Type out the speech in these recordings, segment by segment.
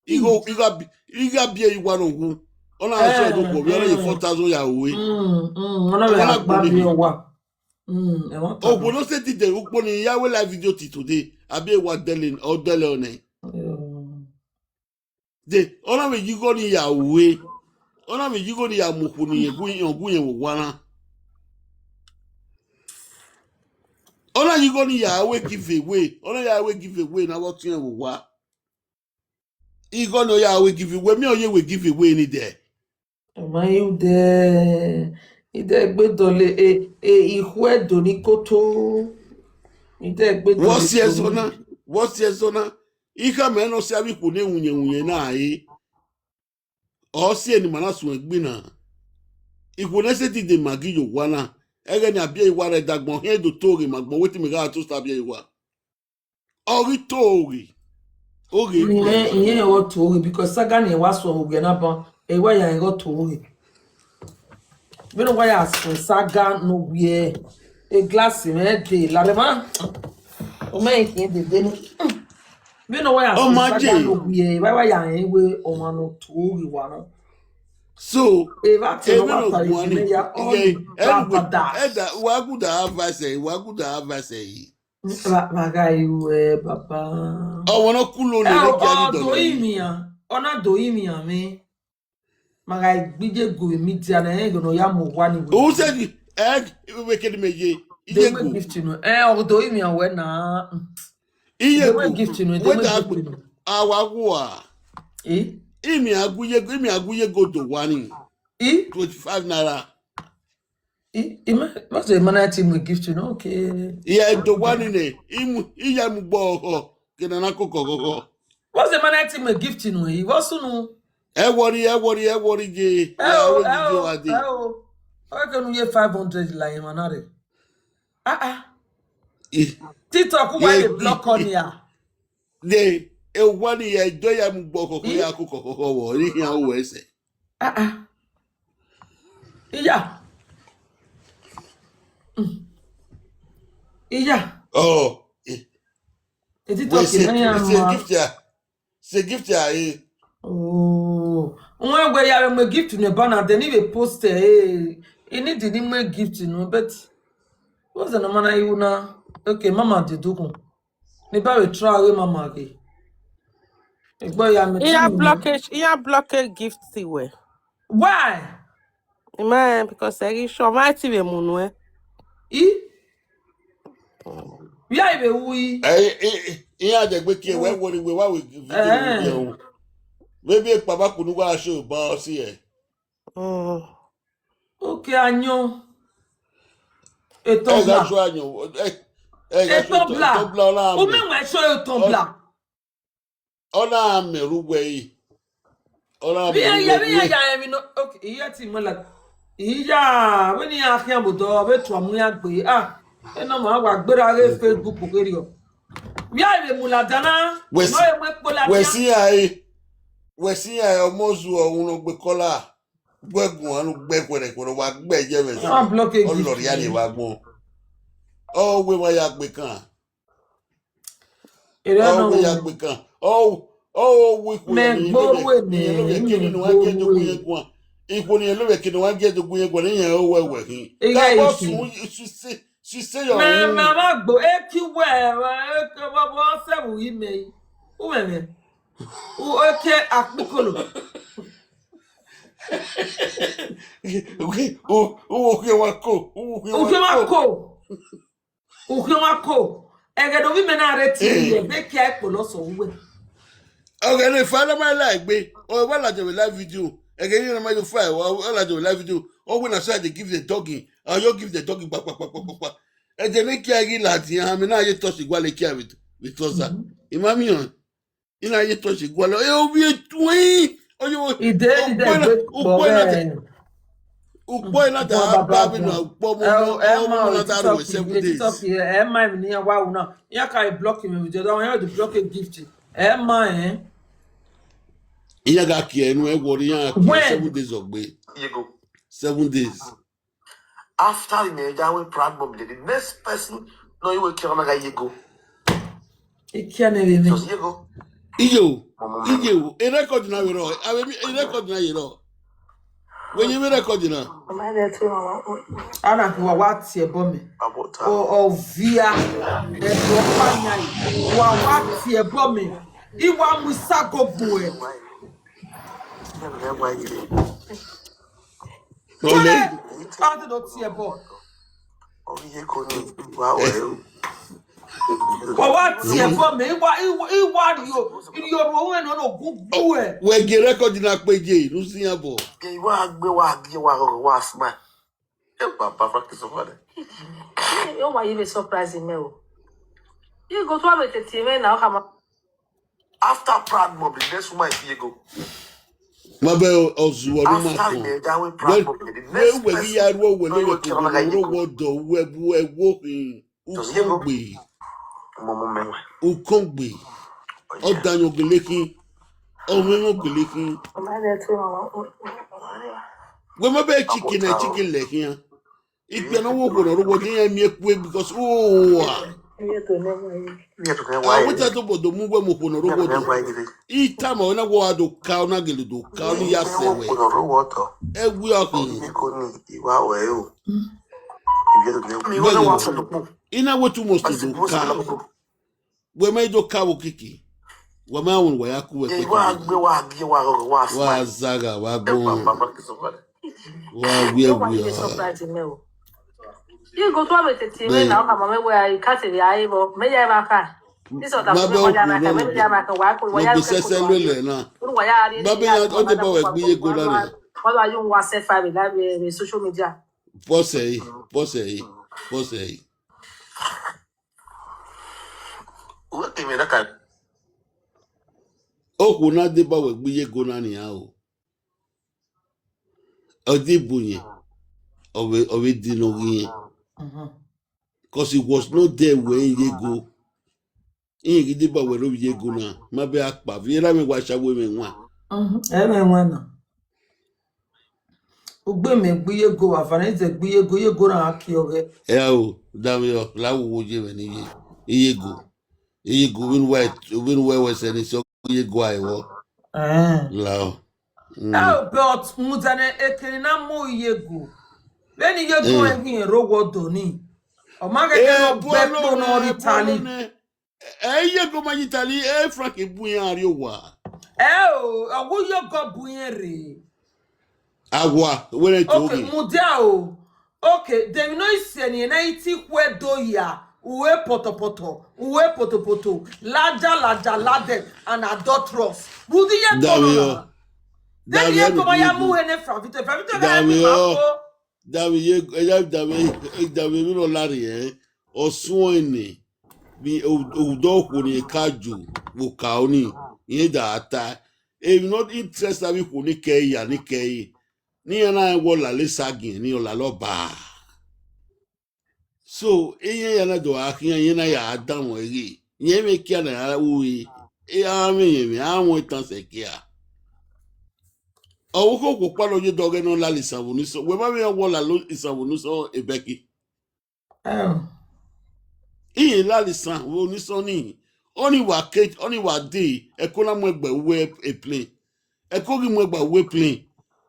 iga bia iwa no hu ona so do ko bi ona ye 4000 ya we Ona be agba bi owa. E want to. Ogbo no say today ukpo ni ya we live video ti today abi wa dele o dele one. De ona me yigo ni ya we. Ona me yigo ni ya muku ni egun yen wo wana. Ona yigo ni ya we give away. Ona ya we give away na what yen wo wa. Igo no ya we give away me oye we give away ni there. Ma you de ide gbedole ihu edo ni koto. Ide gbedole. What's your zona? Ika me no se abi ku ne unye na ayi. O si eni mana su egbina. Iku ne se ti de magi yo wana. Ege ni abia iwa re dagbon he do tori magbon wetin me ga to sta abia iwa. Ori tori. Ori. Iye o tori because saga ni wa so oge na ban. E wa ya ngo tori. We no wa ya so saga no wie. E glass me de la rema. O me kin de no. We no wa ya so saga no wie. Wa ya we o ma no tori wa no. So, Eva even of money, Magai we papa. Oh, wana kulo ni do imia. Ona do imia me. Magai bije go mi ti ana e no ya mo wani we. Who said egg we can meje? They will gift no. Do imia we na. They will gift no. They will gift no. Awagwa. Imi aguye go to one. 25 naira. What's the money team will gift you? Okay. Yeah, the one in it. Iya mubo kena koko. What's the money team will gift you? He was no. E worry je. I can we 500 like manare. TikTok why they block on ya? They one year do ya mubo koko ya koko wo ri yan wo ese. Iya. Oh. C'est gift ya. C'est gift ya eh. Oh. When we are me gift no banner then we post you need the name gift no but what's the man you na okay mama did do. Ne ba we try we mama ke. Blockage gift we. Why? Man, because I show my TV munwe. We are be we. Iya de gbe ki we worry we wa we video. Maybe baba kunu wa show ba si e. Okay anyo. Etobla. Etobla. O me we show etobla. Ona meru we. Ona meru. Ya mi no okay, iya ti mo la. Iya, we ni akin abodo be to amu ya gbe. Eno ma wa gbera re Facebook keri o. We are be muladana. We see I almost won gbe kola. Gbegun anu gbekwere wa gbe je me. Olori ya ni wa gbon. Oh we wa ya gbe kan. We ya gbe kan. We ko ni ni wa je jogun yen gwan. Ipo ni lo we kini wa je jogun yen gwan yen o wewe kin. Ka bo sun she say your mama gbo babo sewu ime o meme o akpikolo wako egedo vi me na reti be ki ekpolo so we okay le follow my life gbe o wa la jo live video again you know my file o la jo live video o when I say they give the doggy you give the doggy back e je ne ki agi lati ha me na ye touch igwale ki with us imami on ina ye touch igwale e o bi twin oyo ide ukpo ina da ba bi na ukpo mo na da ro 7 days e ma mi ni wa una ya ka block me with don ya the block gift e ma iya ga ki enu e wori ya 7 days ogbe 7 days after the Yahweh problem, the next person no you will kill my Yego. It can't even Yego. Iyo, a record now, you know. I mean, a record now, you know. When you record, you know. Ana kwa wati ebomi. O via ebopanya. Wa wati ebomi. Iwa musago bue. Ole. Ante do ti ebo. Wa wati ebomi. Iwa yo ro no no bue. We get record na peje, no see abo. You why you be surprising me? You go to have a TV now, come on. After Prague Mob, the next woman is go. Mabe ozuwa no After mako. the down with Prague Mob, the next We person. ya ro we No, le you ko kill on a ro wo do we bu ewo ukongbe ukongbe odanyo gelekin omenwo gelekin we mabe chicken lekin ipe na wo ko ro wo dey mi eku because awuta to bodo mu we mo ko ro wo do ita ma na wo ado ka na gele do ka ni ya sewe ewu okun ina wetu most do ka we mai do ka wo kiki we ma won wa yaku we wa zaga wa gon wa You why you be surprising me? You go to have a TV now, come on, where you cut it, I will. May I have a this sort of maybe I make a wife. Why are you na why are you? babe ya o de ba we gbe go la re What are you want set 5 live social media? pose yi o ko na de ba we gbe go na ni a o odi bunye owe dino yin because he was not there when ye go in gidi ba we ro ye go na mabe apa vi ra mi wa shawo mi nwa Eme wana. Ugbe me gbiye go afaneze gbiye go ye go na akioge. o dami o lawo wo je we ni ye go win we se ni so ye go ai wo lao But muzane ekiri na mo ye go. Beni ye go egin rowo doni. O ma gege no bepo no ritali. ye go ma Italy Frank ebu yan ari wa Owo ye go buyen re. agwa we to Okay, mudia o. Okay, dem no iseni na iti kwedo ya. Uwe potopoto, laja lade and adulterous. Budi ye kono. Then ye kono ya mu ene fravite ga mi mako. Davi mi no lari osun eni bi udo ko ni kaju wo ka oni yen da ata if not interested bi ko ni keya ni na wo la le sagin ni ola lo ba so eyen na do akin yen na ya adam eri yen me kia na wi a me awon itan se kia owo ko ko pa lo je doge no la le sanwo ni so we ma me wo la lo isanwo ni so ebeki iye la le san wo ni so ni oni wa dey e ko la mo egbe we a plane e ko gi mo egba we plane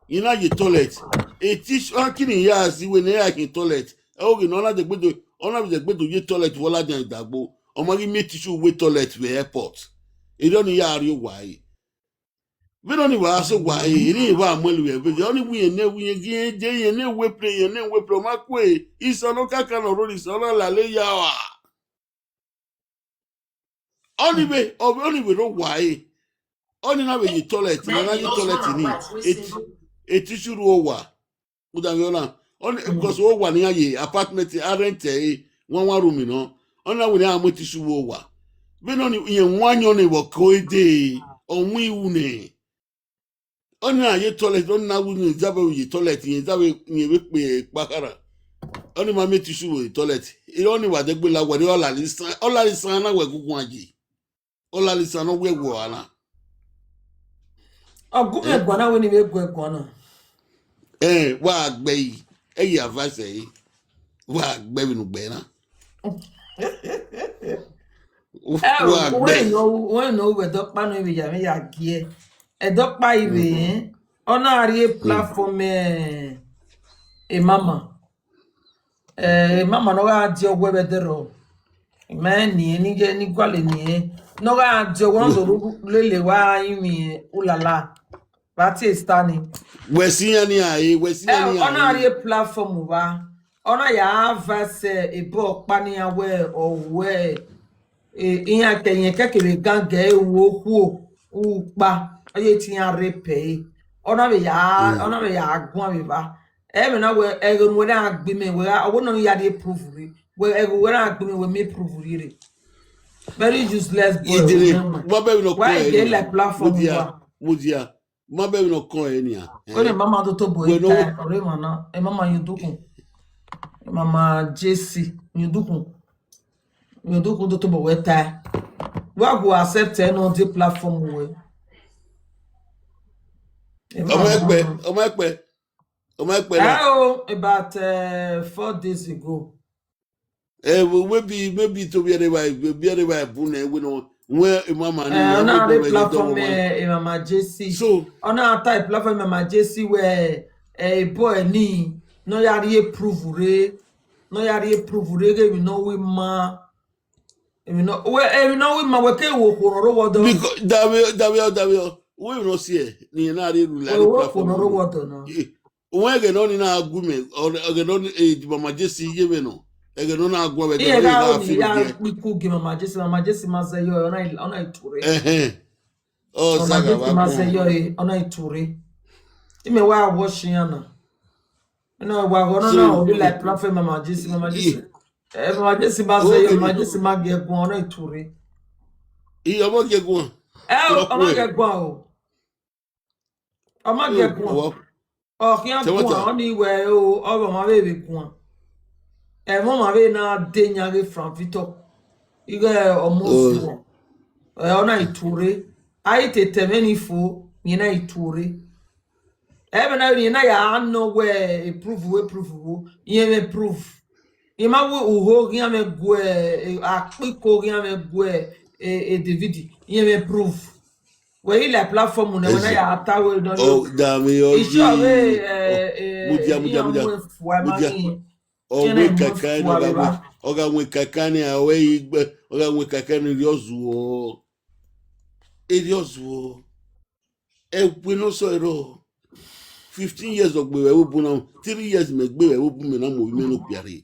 ina ye toilet e teach kini ya si we ne ya kin toilet e o gi no la de gbedo ye toilet wo la jan idagbo o mo gi me tissue we toilet we airport e don ya ari o wa yi we don ni wa so wa yi ni wa mo lu e be oni wi gi je ye ne we plane ma ko e iso no kaka no ro iso no la le ya wa only we ro wa yi oni na we ye toilet na ye toilet ni etishuru owa udaviola on because owa ni aye apartment rent one room no on na we na mo tishuru owa be no ni yen wanyo ni wo ko ede onwu iwu ni on na ye toilet on na wu ni zabe ye toilet yen zabe yen we pe pakara on ma me tishuru toilet e on ni wa de gbe la wa ni ola lisan na we gugun aje ola lisan no we wo ala Ogun egwana we ni we gu egwana. Wa agbe yi eyi avase yi wa agbe binu gbe na when no we don't pan we ya me ya gie. E don't pa iwe. Ona ari platform mama. Mama no ga di ogwe bedero. Man ni je ni kwale ni. No ga di won do lele wa imi ulala. Bati stani. We see any aye, we see any On a platform wa. Ona ya verse e bo pani awe or where iya kenye kekere gange wo ku u pa aye ti an repe. Ona be ya agbon be ba. E me na we egun we na agbi me we I won no ya dey proof we egun we na agbi me we me proof re. Very useless boy. Why they like platform wa? Mudia. Ma be no kon enia. Ore mama do to boy ta ore mana e mama yudukun. Mama JC yudukun do to boy ta. Wa go accept no the platform we. O my pe. About 4 days ago. Maybe to be a bune we no where mama na the platform mama JC. So on our type platform mama JC where a boy ni no yari prove re we know we ma we know we ma we ke wo kororo wodo because David we no see ni na re rule la platform kororo wodo no we get on na agume or get on mama JC yebe no ege no na agwa we get na fi we could give mama JC ma say yo ona iture saga ba ma say yo ona iture ime wa washing na no wa go no like platform mama JC mama JC ma say yo mama JC ma get gun ona iture omo get gun omo get gun o omo get gun o kian gun oni we o obo ma be gun mama be na denyage from Victor. Iga almost ona iture. Ai tetemeni fo nyina iture. Na nyina ya no we prove wo. Yeme proof. Ima wo uho gya me gwe akpiko gya me gwe David. Yeme proof. We ile platform na we ya atawe don. Oh damn yo. Mudia. Owe kakani oga nwe kakani awe igbe oga nwe kakani riozuo we no so ero 15 years ogbe we bu na 3 years me gbe we bu me na mo me no piare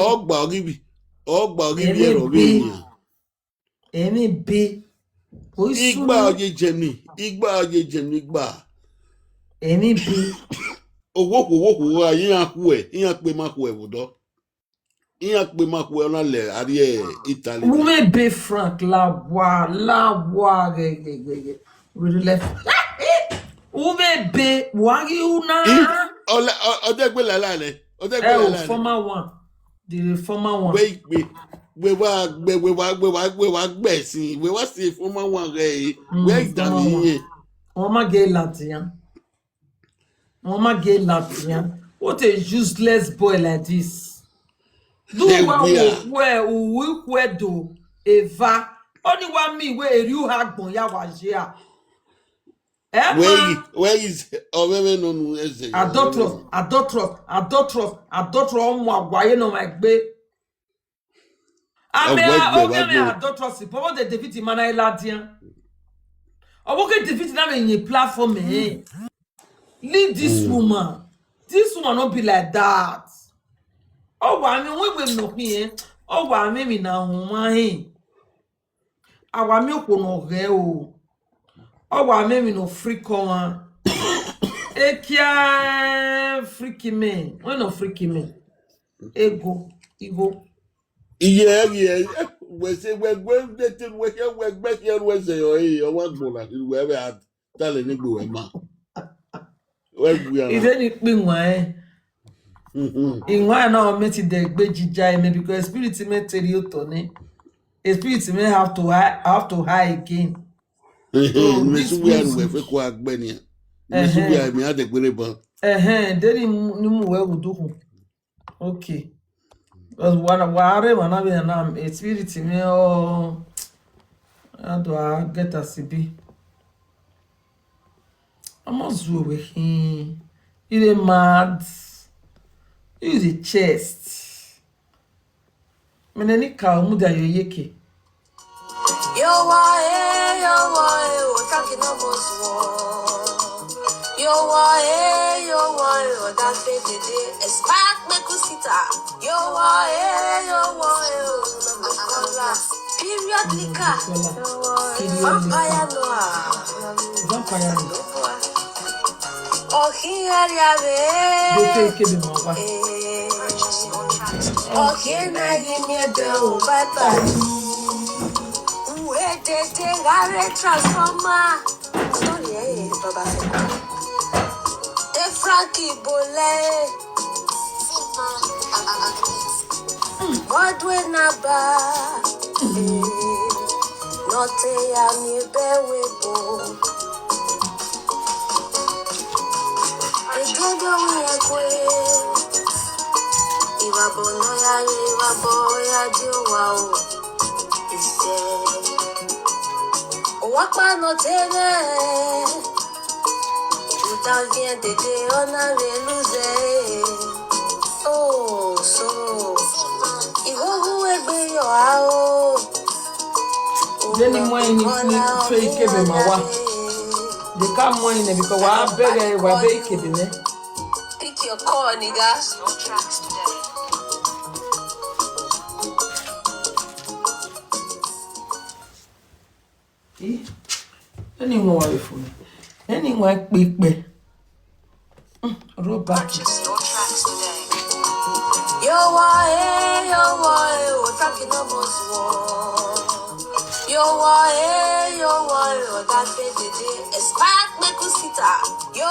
ogba ogibi ero bi ni emi be igba oje jemi igba emi be owo ayin pe ma ku e wudo yin pe ma ku e na le ari Italy we be frank la bois really left we be wagi una odegbe la le former one the former one we wa gbe sin we wa se former one re we idami yin o ma ge latian Mama gay Latvian. What a useless boy like this. Do where do Eva. Only one me where you have bon ya wajia. Where is no adulterous mwa no my gbe. Adulterous power the David mana Latvian. Oboke David na me platform leave this woman. This woman not be like that. Oh, I mean, we no here. Oh, I mean, now, woman. Our milk will not go. Oh, I mean, no freak on. Ekia freaky man. When no freaky man. Ego. Yeah. We say we're going to we're back here. We say, oh, what more? We ever tell any go, man. Is anything why? In why now met the Bejija me because spirit may tell you Tony. A spirit may have to high again. This we are with quack Benny. This we are me at the Gulliver. Then you move well do. Okay. Because wana be na a spirit me oh how do I get a CB? I'm not zoo with him. You dey mad. You the chest. Meneni ka muda yoyeke. Yo, we're talking about war. Yo, that baby, a spark, make us sit. Yo, period, liquor. Vampire Vampire. Noah. Oh, here, They take it more. oh, here, I give me a bill. Bye bye. Where did they transformer? Sorry, Baba. The Frankie Bole. What when I buy? Not a me bear with bone. I don't know where Iwa bonoya, Iwa boya, Joao. Wakpa no tene, uta vient de on avait losé. Oh, so, Iwo who egbe yo ao. Then you want to fake it be mawa. They come more in because wa beg wa bake it ne. Pick your call, nigga. No tracks today. Anyone worry for me. Anyone quick. Robert. Purchase your tracks today. Yo, we're talking about war. Yo, that baby, a spark, make us sit. Yo,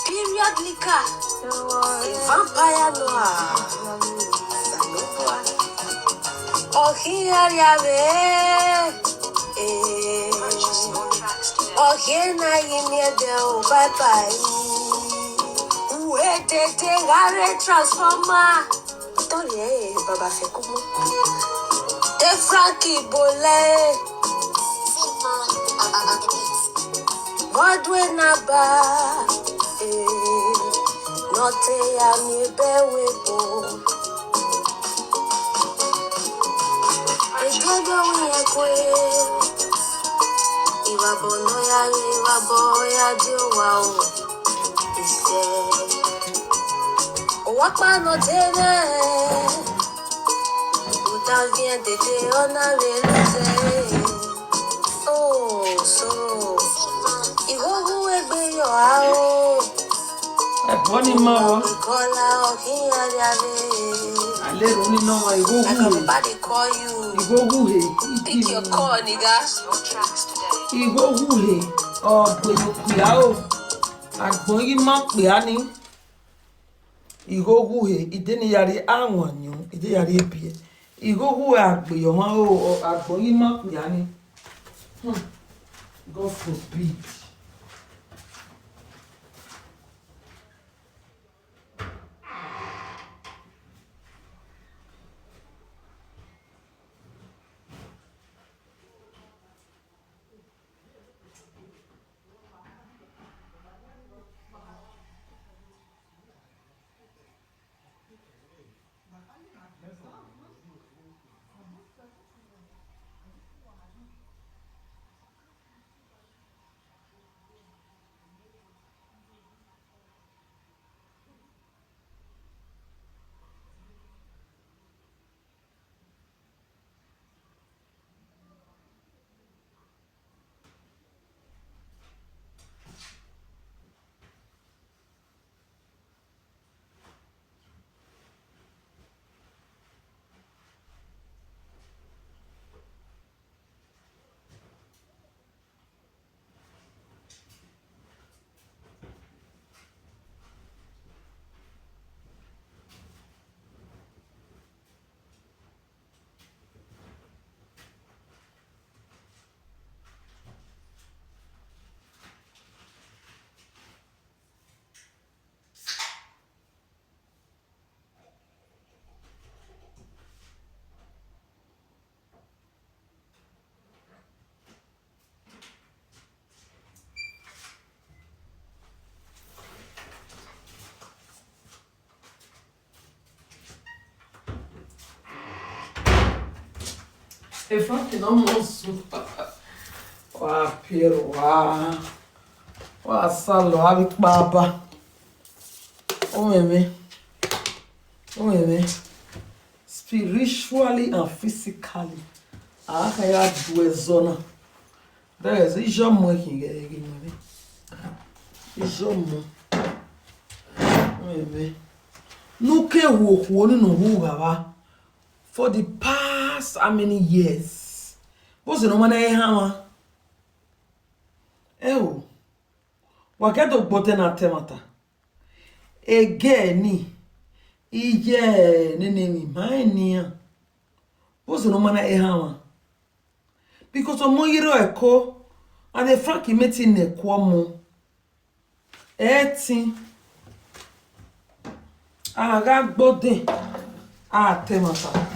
period, liquor. Vampire Noah. Oh, here, oh, here, I give me a bill. Bye bye. Where did they transformer? Sorry, Baba Fekumu. The Frankie Bole. What when I buy? Not a me bear with bone. I don't know where Iwa boya, Joao. Wakpa no tene, uta vient de on avait losé. Oh, so, Iwo who egbe yo ao. Bonnie Mawa. Kola o kinyariare. I let only know I go Like who. everybody call you. You go who. Pick your call, nigga. No tracks today. You go who. Oh, Puyao. Agbon yi ma pe ani. Igo who ideni yari awon yun. Ide yari ebie. Igo who agbe yo ma o agbon yi ma pe ani. God forbid. E Frank não moço. Wa Piero, wa salo, abi baba. O meme. Spiritually and physically. Ah, kaya duezona. There is a jam working again. Ijomo. Meme. Nuke wo no hu for the past how many years? What's no man hama? Ewo. Wakedo bote na temata. Again ije nene mania. What's no man hama? Because omo yiro eko and the Frankie meeting ne kwamo. Eti aga gbode temata.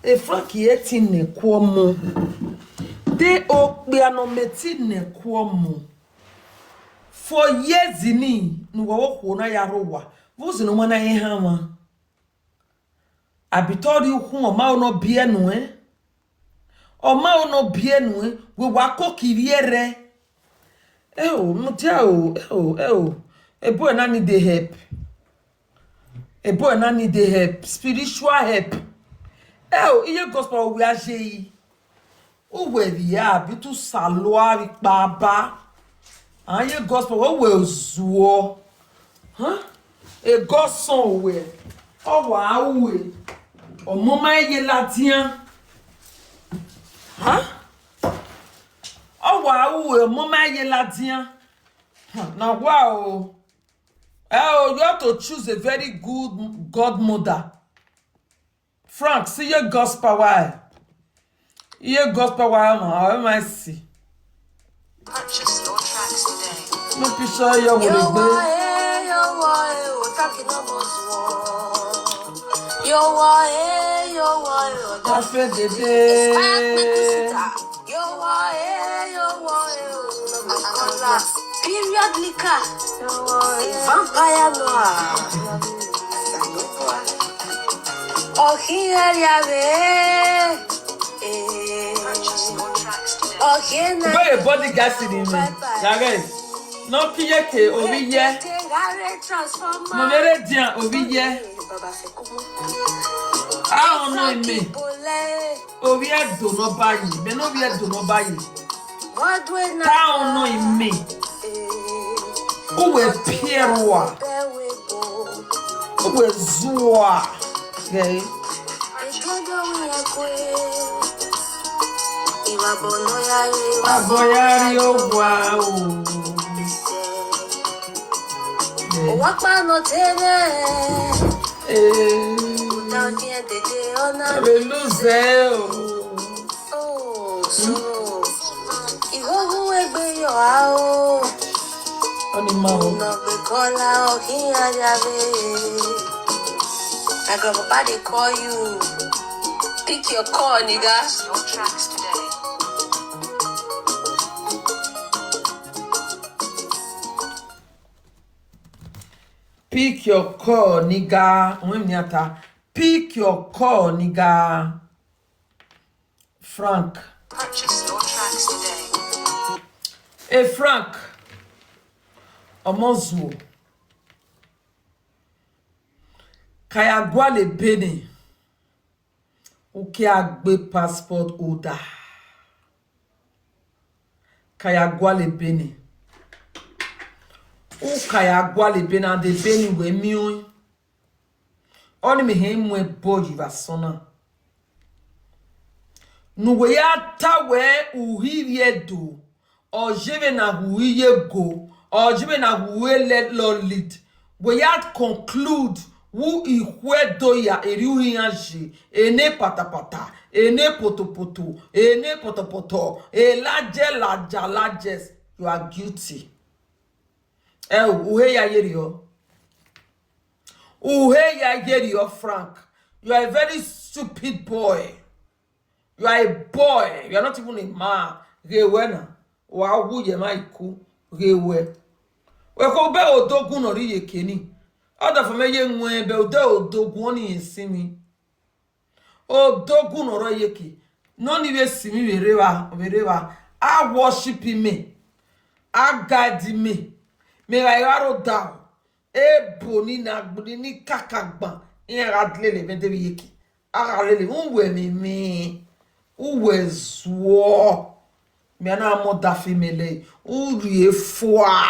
E Frankie eti ne kwamo. De okbiano meti ne kwamo. For years ni nuwa na yarowa. Vuzi no mana hama. Abitori hu oma no bienu Oma no bienu we wako kiriere. Mutiao ebo na need help. Ebo na need help, spiritual help. Iye gospel we aje. O we dia bitu saloari baba. Iye gospel o we zuo. E goson we. O wa we. O mama ye latian. Oh wow, mama ye latian. Now wow. You have to choose a very good godmother. Frank, see your gospel why? Your gospel why, how am I see? Purchase your tracks today. No picture you will Period liquor. Vampire noir. Oh, here ya ve. Oh, here na. Where your body gas in me? Guys, no piyeke obi ye. No mere dia obi ye. I don't know me. Obi e do no bayi. Me no bi e do no bayi. Down no in me. Uwe pierwa. Uwe zua. Okay. Aboyari ogwa o. Wapa no tene. Oh, so. My grandpa they call you. Pick your call, nigga. Your tracks today. Pick your call, nigga. Pick your call, nigga. Frank. Purchase your tracks today. Hey, Frank. Omozuo. Kaya gwale bene. Uke agbe passport oda. Kaya gwale bene. Kaya gwale bene and the bene we mioi. Oni me he mwe boji vasona. Nuwe ya tawe uhivye do. Ojeve na huiye go. Ojeve na huwe let lo lead. We ya conclude who ihwe do ya eriuhi yanshi. Ene patapata. Ene potopoto. Ene potopoto. Lajes. You are guilty. Uhe ya yerio. Uhe ya yerio, Frank. You are a very stupid boy. You are a boy. You are not even a man. Rewena. Wa wuye maiku. Rewe. We ko be odogun ori yekeni. Oda for me ye nwe be odogun oni nsimi. Odogun oro yeki. No need see me wherever. I worship me. I guide me. Me rayaro down. E boni na gbuni ni kakagban. In radlele me debi yeki. Aralele unwe me. Uwe zwo. Me ana mo dafi mele. Uri efwa.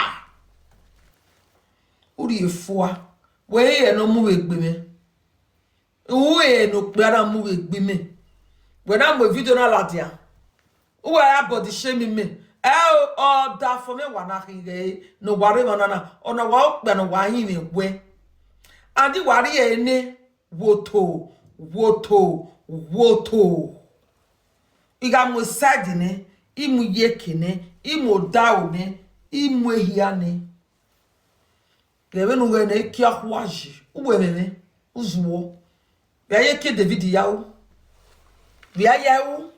Uri efwa. We no mu egbe me. We no pe ara mu egbe me. When I'm a video na ladia. Who are body shaming me? Oh, that for me one no worry manana on a walk than a wine way. And the worry any woto. Iga mo sadine, imu yekine, imu daune, imu hiane. Leven uwene kia huaji, uwene, uzuo. Ya yeke David yao. Via yao.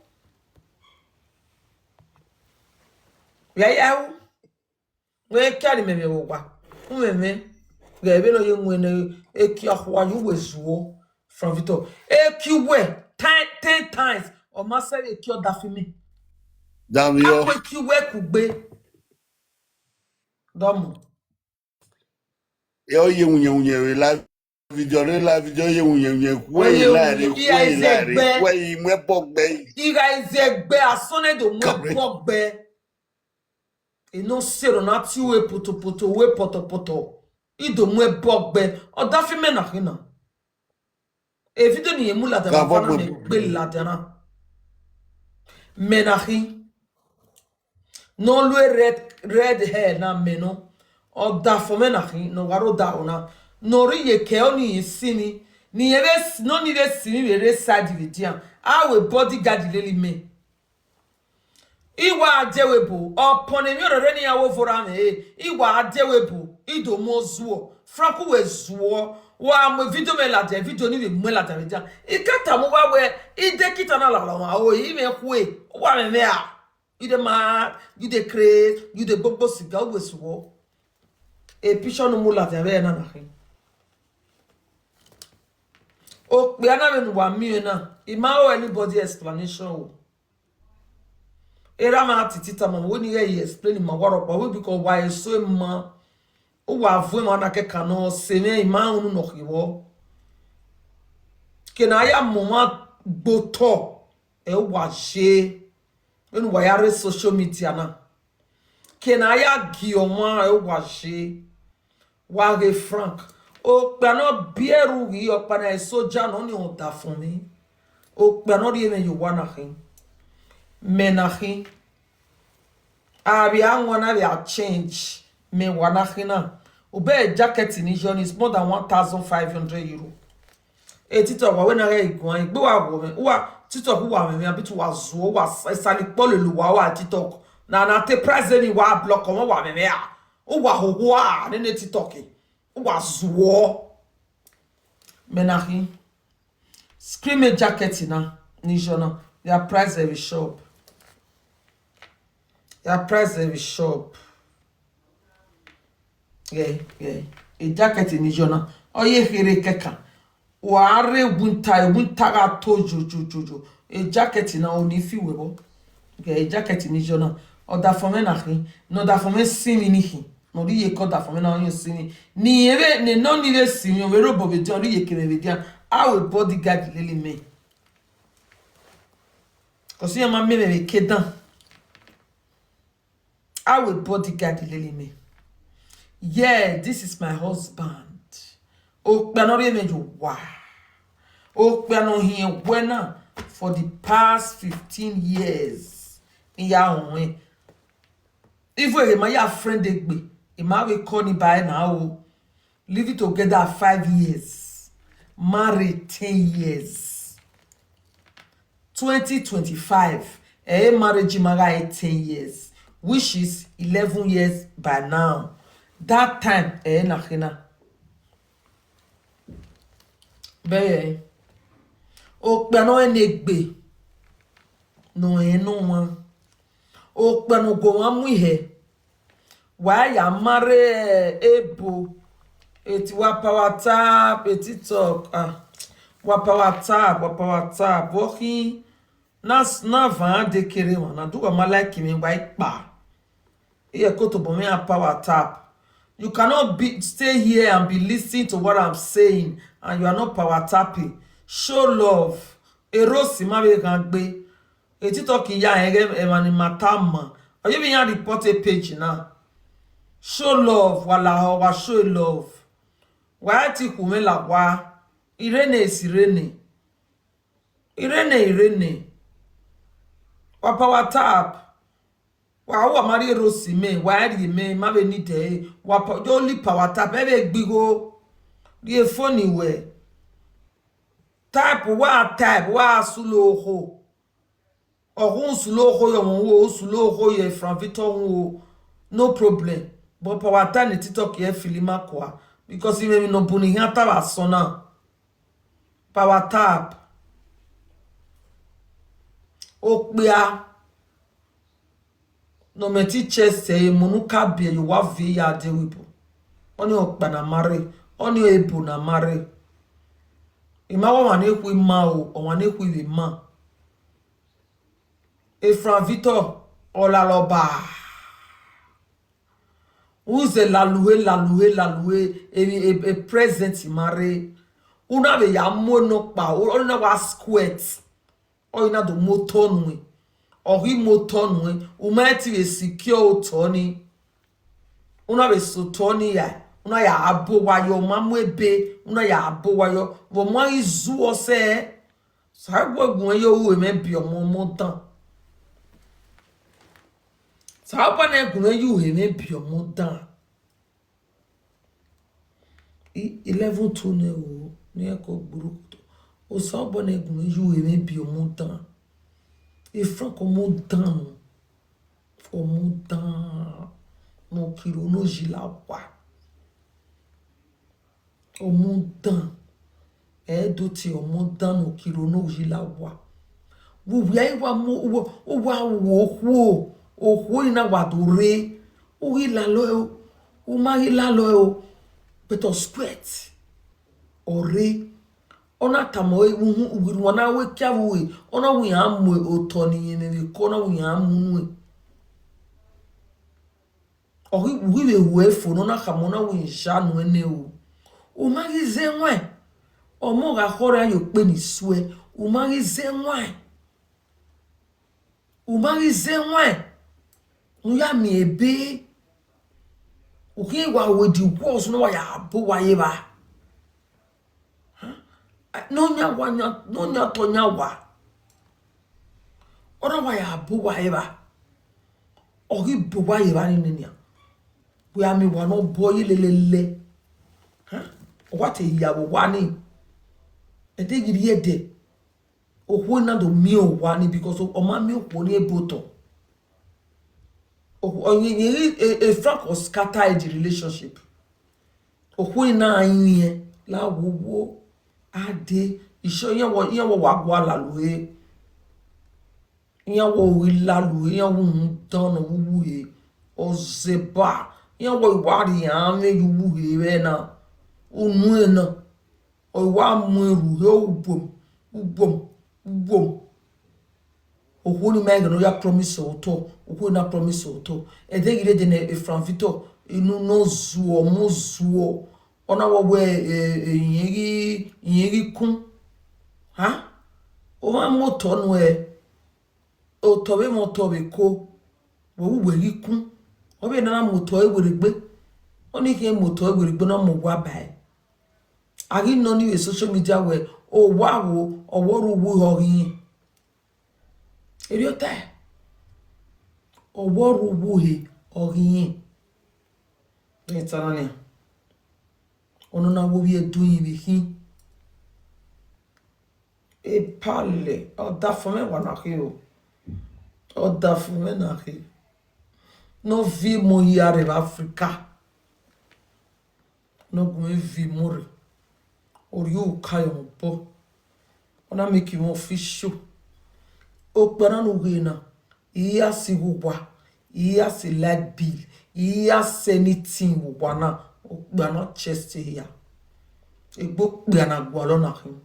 We carry me over. Umeme. Gavino young when a kiahua you was war from Vito. A Q-way 10 times or must say a cure that for me. Damn I you. will Q-way could be. Domo. Yo, you live video, you way lad, way mepok bay. You guys a bear, sonnet the more bear. E no sero na ti we poto we poto. I do mwe bogbe. O da fi mena hina. E video ni emu la da fana me gbe la dana. Menahi. No lwe red hair na meno. O da fo menahi no waro da ona. No ri ye ke oni sini. Ni ebe no ni re sini we re side vidian. A we bodyguard leli me. Iwa adewebo upon a mirror any hour for me. Iwa adewebo ido mozuo franco wezuo wa mo video me la de video ni me la de ja ikata mo wa we ide kitana la la o yi me hwe wa me a ide ma you de create you de bobo siga wezuo e picture no mo la de be na na hin o pe ana me no wa mi na ima o anybody explanation o. Era ma titita mama when you explain ma waro pa we because why so ma o wa vu ma na ke kanu se me ma unu no hiwo ke na ya mama gboto e wa je when wa ya social media na ke na ya gi o ma e wa je wa ge frank o pe no bieru yi o pa na soja no ni o da fun mi o pe no ri me yo wa na hin menahi abi anwana be change me wanahina ube jacket in Nigeria is more than 1,500 euro e tito wa we na re igun igbe wa wo me wa tito ku wa me abi to wa zo wa sali pole lu wa TikTok na te price ni wa block mo wa me a o wa ho a ne TikTok o wa zo menahi scream jacket na Nigeria their price every shop. Your price every shop. Yeah. A jacket in Nigeria. Oh, ye here keka. Ware winter ga tojo. A jacket in only few webo. Okay, a jacket in Nigeria. O da for me na hin. No da for me simi ni hin. No ri ye ko da for me na only simi. Ni ebe ne no ni le simi. We robo be don ri ye keme be dia. I will bodyguard lily me. Cause you ma me kedan. I will bodyguard lily me. Yeah, this is my husband. Oh, Banori meju wa. Oh, Bano here wena for the past 15 years. In ya onwe. If we my friend egbe, ima we call ni by now. Live it together 5 years. Married 10 years. 2025. Marriage maga 10 years. Which is 11 years by now. That time, nakina. Be o pano enegbe. No one. O pano go amuihe. Why ya mare ebo. Eti wapa WhatsApp, eti talk. Wapa WhatsApp. Woki. na van de kere wana do ma like me white pa. Here go to me a power tap. You cannot stay here and be listening to what I'm saying and you are not power tapping. Show love. Erosi ma be kan gbe. E TikTok ya e mani matama. Are you being report a page now? Show love wala wa show love. Wa ti ku me la wa. Irene is Irene. Irene. Wa power tap. Wa mari Erosi me wa ri me ma be ni te wa only power tap e be gbigo. The phone we. Type wa suloho. Orun suloho yo wo suloho ye from Victor wo no problem. But power time ni TikTok ye filima kwa because even no buni hiata wa sona. Power tap. Okbia no meti chest e munuka bia you wa vi ya de wipo. Oni okpa na mare, oni ebu na mare. Imawa wane ku ma o wane ku le ma. E Frank Victor olaloba. Uze la loué e present mare. Una be ya mono pa o na wa squirt. O ina do motor nwe. O ri motor nwe, o ma ti be secure toni. Una be so toni ya. Una ya abo wayo mamu ebe, una ya abo wayo. Wo mo izu o se. Sa gbo gun yo we me bi omo mo tan. Sa pa na gun you he me bi omo dan. 11 tone o ni e ko gburu o sa pa na gun you he me bi omo dan. E franc omo dan. Omo dan. No kiro no jila wa. Omo dan. E do ti omo dan no kiro no jila wa. Wo wi wa mo o wa wo o ina wa do re o ila lo o ma ila lo but o spread o re ona tamo e wu wana we kya we ona wi amu o to ni ni ko na wi amu nu o wi le we fo na kamo na wi ja nu ene o ma ri ze nwe o mo ga khora yo pe ni sue o ma ri ze nwe Nuya mi ebe. Uki wa wedi walls no ya bo wa ye ba. No nya to nya wa. Ora wa ya bo wa ye ba. Ori bo wa ye ba ni nia. We am wa no boy lelele. What a ya bo wa ni. E de gidi ye de. O na do mi o wa ni because o ma mi o ko ni eboto. A frank or scatter the relationship. Na anye la wo ade isho yen wo wa la loe. Yen wo wi la loe yen wo don wu e o zeba yen wo wa ri an me yu wu e na unu e na o wa mu eru he ubom Ni mega no ya promise oto na promise oto e de gire de ne Frank Victor inu no zuo mo zuo ona wo we yiri kun o ma moto no e o to be moto be ko wo we ri kun o be na moto e were gbe oni ke moto e were gbe na mo wa bai ari no ni social media we o wa wo oworu wu ho yin Eriota oworu wuhe oyin etanani ono na wo bi edun yi bi hin e pale o da fome wa na ki o da fome na ki no vi mo yare Africa no go vi more ori o kayo bo ona make you official Okpara no wina, iya si wubwa, iya si light bill, iya si anything wubwana, okpana chest here. Egbo kpana gwalo na him.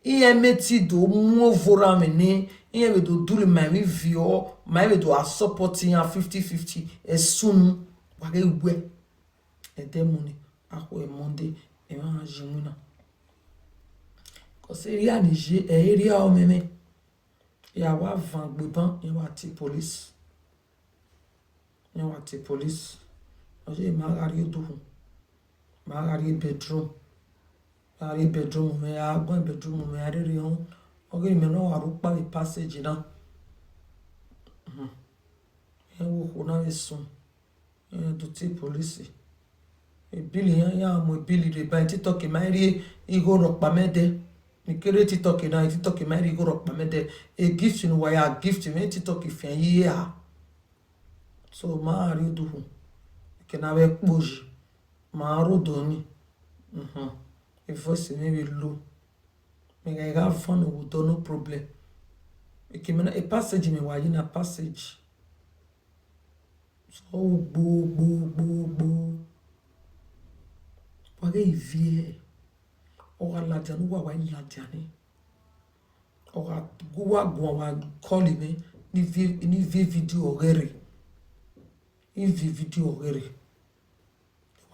Iye meti do mo vora mene. Iye me do do le my review. My me do a supporting a 50-50. E soon. Wage we. E demoni. Ako e monde. E ma jimuna. Kose ria nije. E ria o meme. Ya wa van gbeban. Ya wa ti police. Ya wa ti police. Oje magari do. Magari bedroom. Magari bedroom. Me a go bedroom. Me a re on. Oge me no wa rupa the passage na. E wo ko na esun. E do ti police. E bili ya mo bili re ba TikTok ma ri igo ropa mede. Ni kere TikTok na TikTok ma ri igo ropa mede. E gift ni wa ya gift me TikTok ifen yi ya. So ma ri do hu. Ke na we poji. Ma ro do ni. E voice me we low. Me ga fun with no problem. E ke me na e passage me wa yi na passage. So bo. Wage ivie. Oga la janu wa la jani. Oga wa call me ni video ogere. Ni video ogere.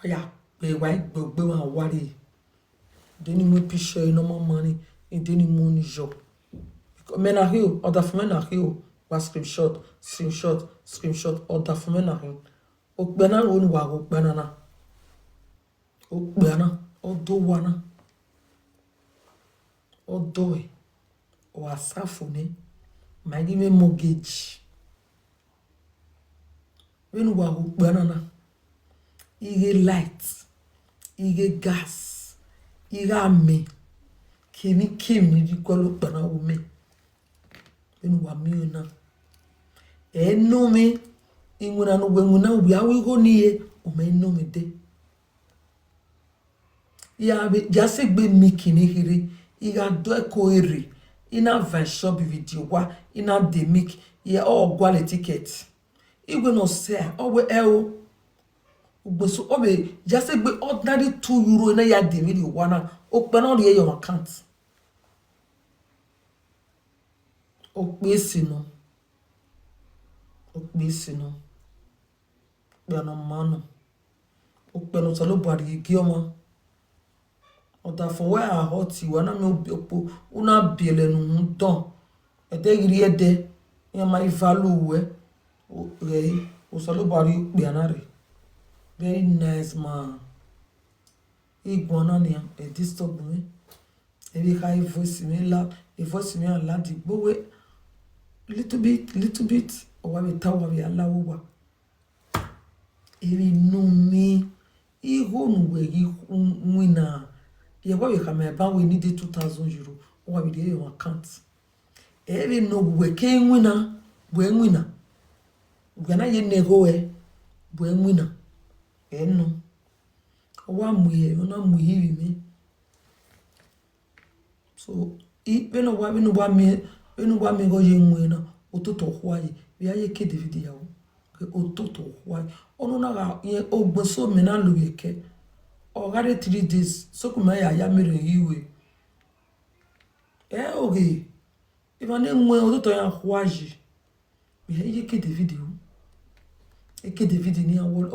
Waya be wa wari. Deni mo picture no more money. Deni mo ni job. Men are here. Other for men are here. Was screenshot. Other for men are here. Okbena won wa okbena na. Okbena. Odo wana. Odoe. O asafune. Magi me mortgage. When wa okbena na. Ige light. Ige gas. Ige ame. Kimi di kwalo okbena ume. When wa mi na. No me. Inguna no wenguna we awi go niye. Ume no me de. Ya be jase gbe mikini hiri iga do eko ina van shop video wa ina de mik ya o gwa le ticket igwe no se o we o ugbo so o be jase gbe ordinary €2 na ya de video wa na o pe na re your account o pe sinu pe na manu o pe no so lo bari gi omo Oda for where a hoti wana me opo una biele nu don edegiri ede ya mai value we o solo bari pe anare very nice man igbona ni e disturb me e bi kai voice me la e voice me la di gbowe little bit o wa be tawo bi alawo wa eri nu mi iho nu we wina ye wa we kama ba we need €2,000 o wa be dey your account eri no we ke wina gana ye nego we wina eno o wa muye ona muyi mi so beno wa mi go ye wina ototo hwaye bi aye ke David yawo ke ototo hwaye onu na ga ye ogbo so me na lu yeke o gare 3 days so kuma ya mere yiwe oge ibane nwe ototo ya hwaji bi aye ke David o eke David ni awol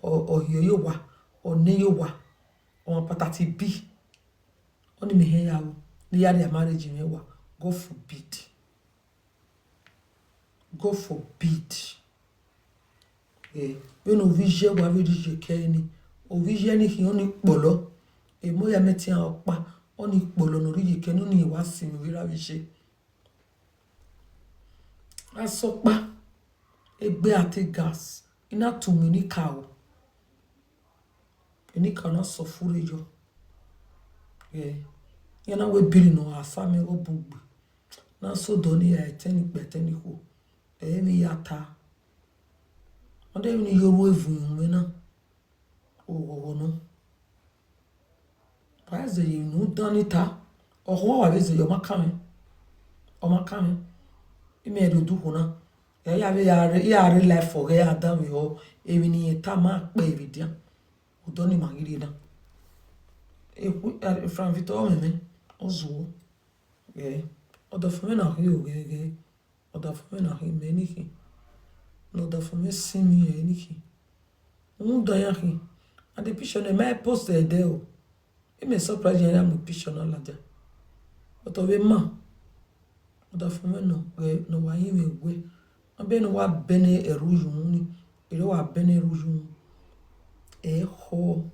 o yoyo wa o ne yo wa o patati bi oni me he yawo ni ya marriage me wa God forbid when o vije wa we dije keni o vije ni ki oni polo mo ya meti an opa oni polo no ri keni ni wa simi wi ra vije asopa egbe ati gas ina tumi ni kawo eni kana so fure yo yana we biri no asame obugbe na so do ni ya eteni peteni ko mi yata ode ni yoru evun mi na o no paze yi nu danita oho wa beze yo makame o makame imi edodu hona ya re life for ya adam yo emi ni ta ma pe evidian odo ni magiri na from Victor me ozo Yeah. Oda for me na hiyo gege. Oda for me na hiyo meniki. No da for me simi eniki. Da yaki. And the picture they might post there. It may surprise you am picture na laja. But of a man. Oda for me no wa him we. Abe no wa bene eruju ni. Ere wa bene eruju. Ho.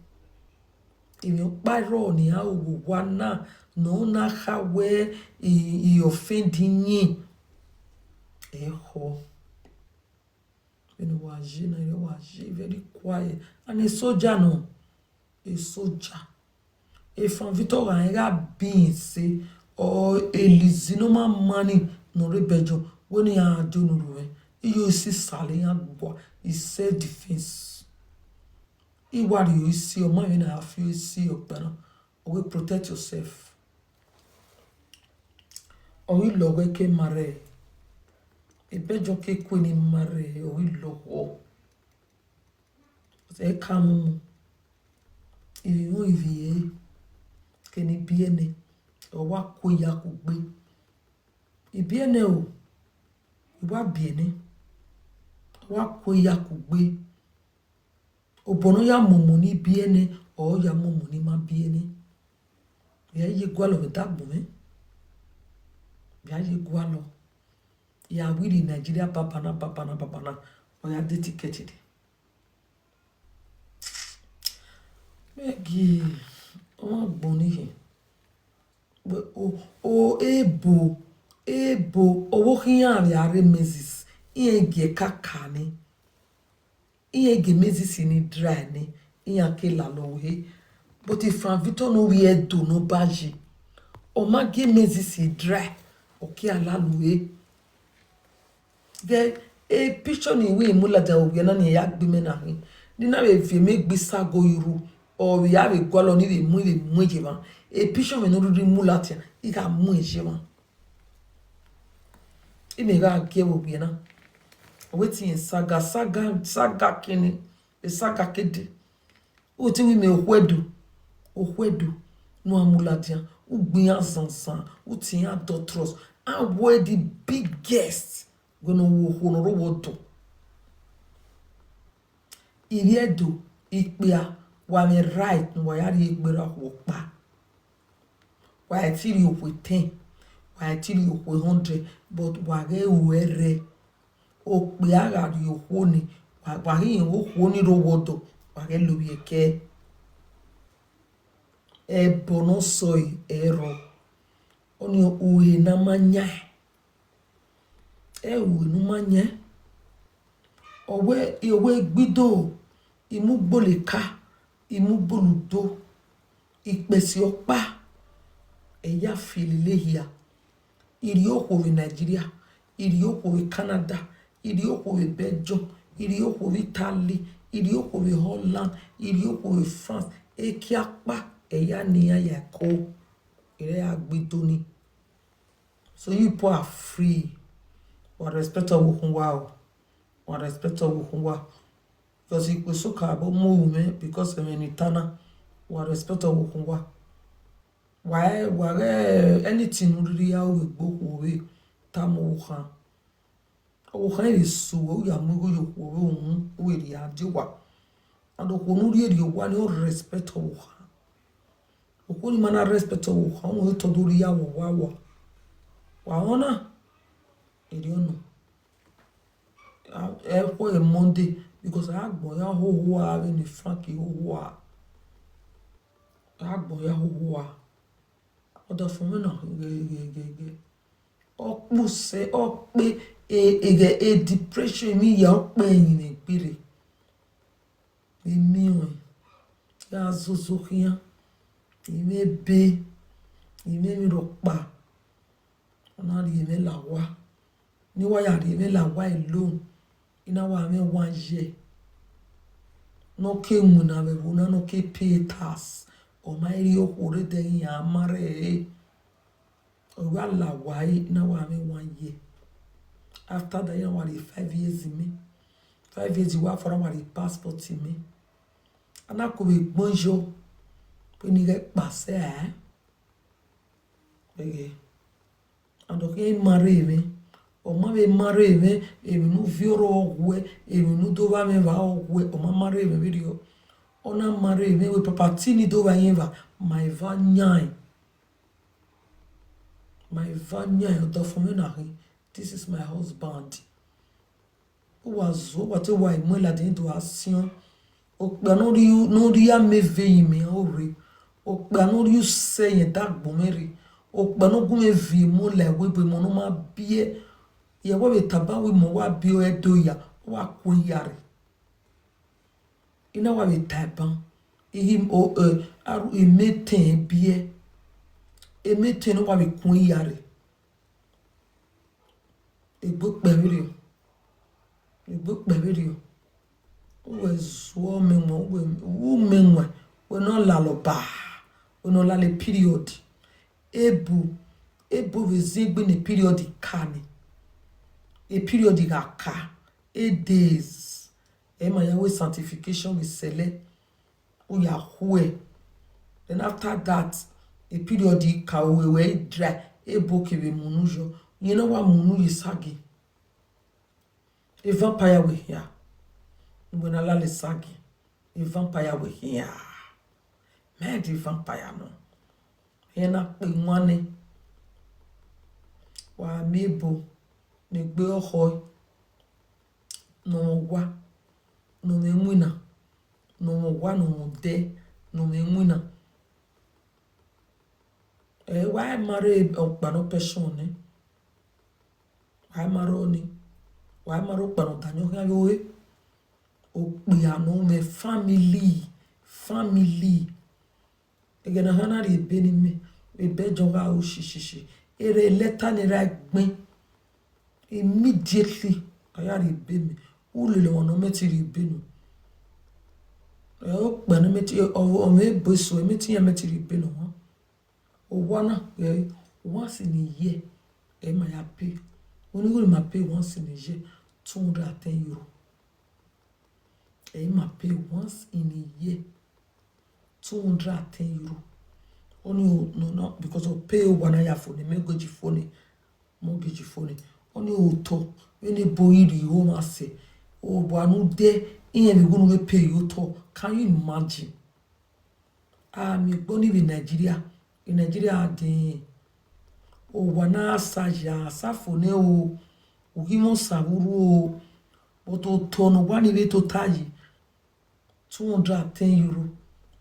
If you buy raw ni how wana no na hawe I offending ye. Ho. When waji na you waji very quiet. And a soldier no. A soldier. A from Victor and being say or a lizinoma money no rebejo when you are doing you see Sally and boy is self defense. What you see your mind and have you see your better or protect yourself. Or you log ke mare. A bejo ke queen mare or you log. Say come if you keni biene o wa ko ya ko gbe ibiene o wa biene wa ko ya ko gbe obono ya mumu ni biene o ya mumu ni ma biene ya ye gwalo be dagbo me ya ye gwalo ya wiri Nigeria papana o ya dedicated megi o gboni he o ebo owo hiyan yare mezis iye ge kakani iye ge mezis ni dry ni iyan ke la lo he but if Frank Victor no we do no baji o ma ge mezis dry o ke ala lo he ge e picture ni we mula da obi na ni ya gbe me na hin ni na we fi me gbe sago iru or we have a gwalo ni we mu jema e picture me no ri mula tia I ga mu jema I me ga ge obi na wetin saga kini e saga kede o ti wi me ohwedu no amula tia u gbin azansan u ti an dotros and where the biggest gonna honoro wodo iriedo ikpia wa me right no ya ri egbera wo pa wa ti ri okwe 10 wa ti ri okwe 100 but wa ge were okpe aga ri okwo ni wa ri okwo ni ro wodo wa ge lo bi eke e bono soy ero oni uhe na manya e uhe nu manya owe gbido imugboleka imugboludo ipesi opa eya fililehia iri okwo Nigeria iri okwo Canada iri okwo Belgium iri okwo Italy iri okwo Holland iri okwo France ekiapa eya ni ya ko ire agbidoni so you people are free or respect of wow or respect of wow because you so ka bo mo because tana or respect of wow why anything really how we go we tamu khan o khan is so ya mo go yo ohun we ri adewa and o konu ri eri wa ni o respect of khan o ko ni mana respect of khan o to do ri ya wa ona eri ono for a Monday because I gbon ya ho a ni Frankie ho a gbon ya ho a oda fun me na ge opuse ope e depression mi ya ope yin ni pere mi o ya zozo kian ime be ime mi ro pa ona ri me la wa ni wa ya ri me la wa alone ina wa me 1 year no ke muna be bona no ke pay tax o ma ri o kore de ya mare o wa la wa ina wa me 1 year after that ya wa 5 years me 5 years wa for wa passport me ana ko be gbonjo pe ni ge pase and okay marry me o ma be marry me e mi no vioro ogwe e mi no do va me va ogwe o ma marry me video ona marry me we papa tini do va yeva my vanyan do for me na this is my husband o was what why mo la den do action o gba no ri a me ve mi o re o gba no ri say that bomeri o gba no gun me vi mo le we be mo no ma bie ye wa be taba we mo wa bi o edo ya wa ko yare ina wa be taba him o aru emeten bie emeten no wa be ko yare egbo pe video we zo me mo we menwa we no la lo ba we no la le period ebu we zigbe ne period kani a period ka 8 days ma ya we sanctification we select o ya hue then after that a period ka we dry ebu ke be munujo you know what munu yisagi a vampire we here when I la sagi a vampire we here man the vampire no ena pe nwane wa mebo ne gbe oho no wa no me mwina no wa no de no me mwina why marry okpa no person ni why maro pa no tanyo ha yo e okpi ano me family egena hana ri be ni me e be joga o shishishi ere letter ni ra gbin immediately ayari be me ulele won no meti ri be no o pa no meti o me boso meti ya meti ri be no o wana once in a year e ma ya pay oni go ma pay once in a year 210 euro e ma pay once in a year 210 euro only no because of pay one ya phone mortgage phone only o to any boy the home ase o wanu de in we go pay you to can you imagine me gboni in Nigeria de o wana saja safone o uhimo saburu o to no wani we to tayi 210 euro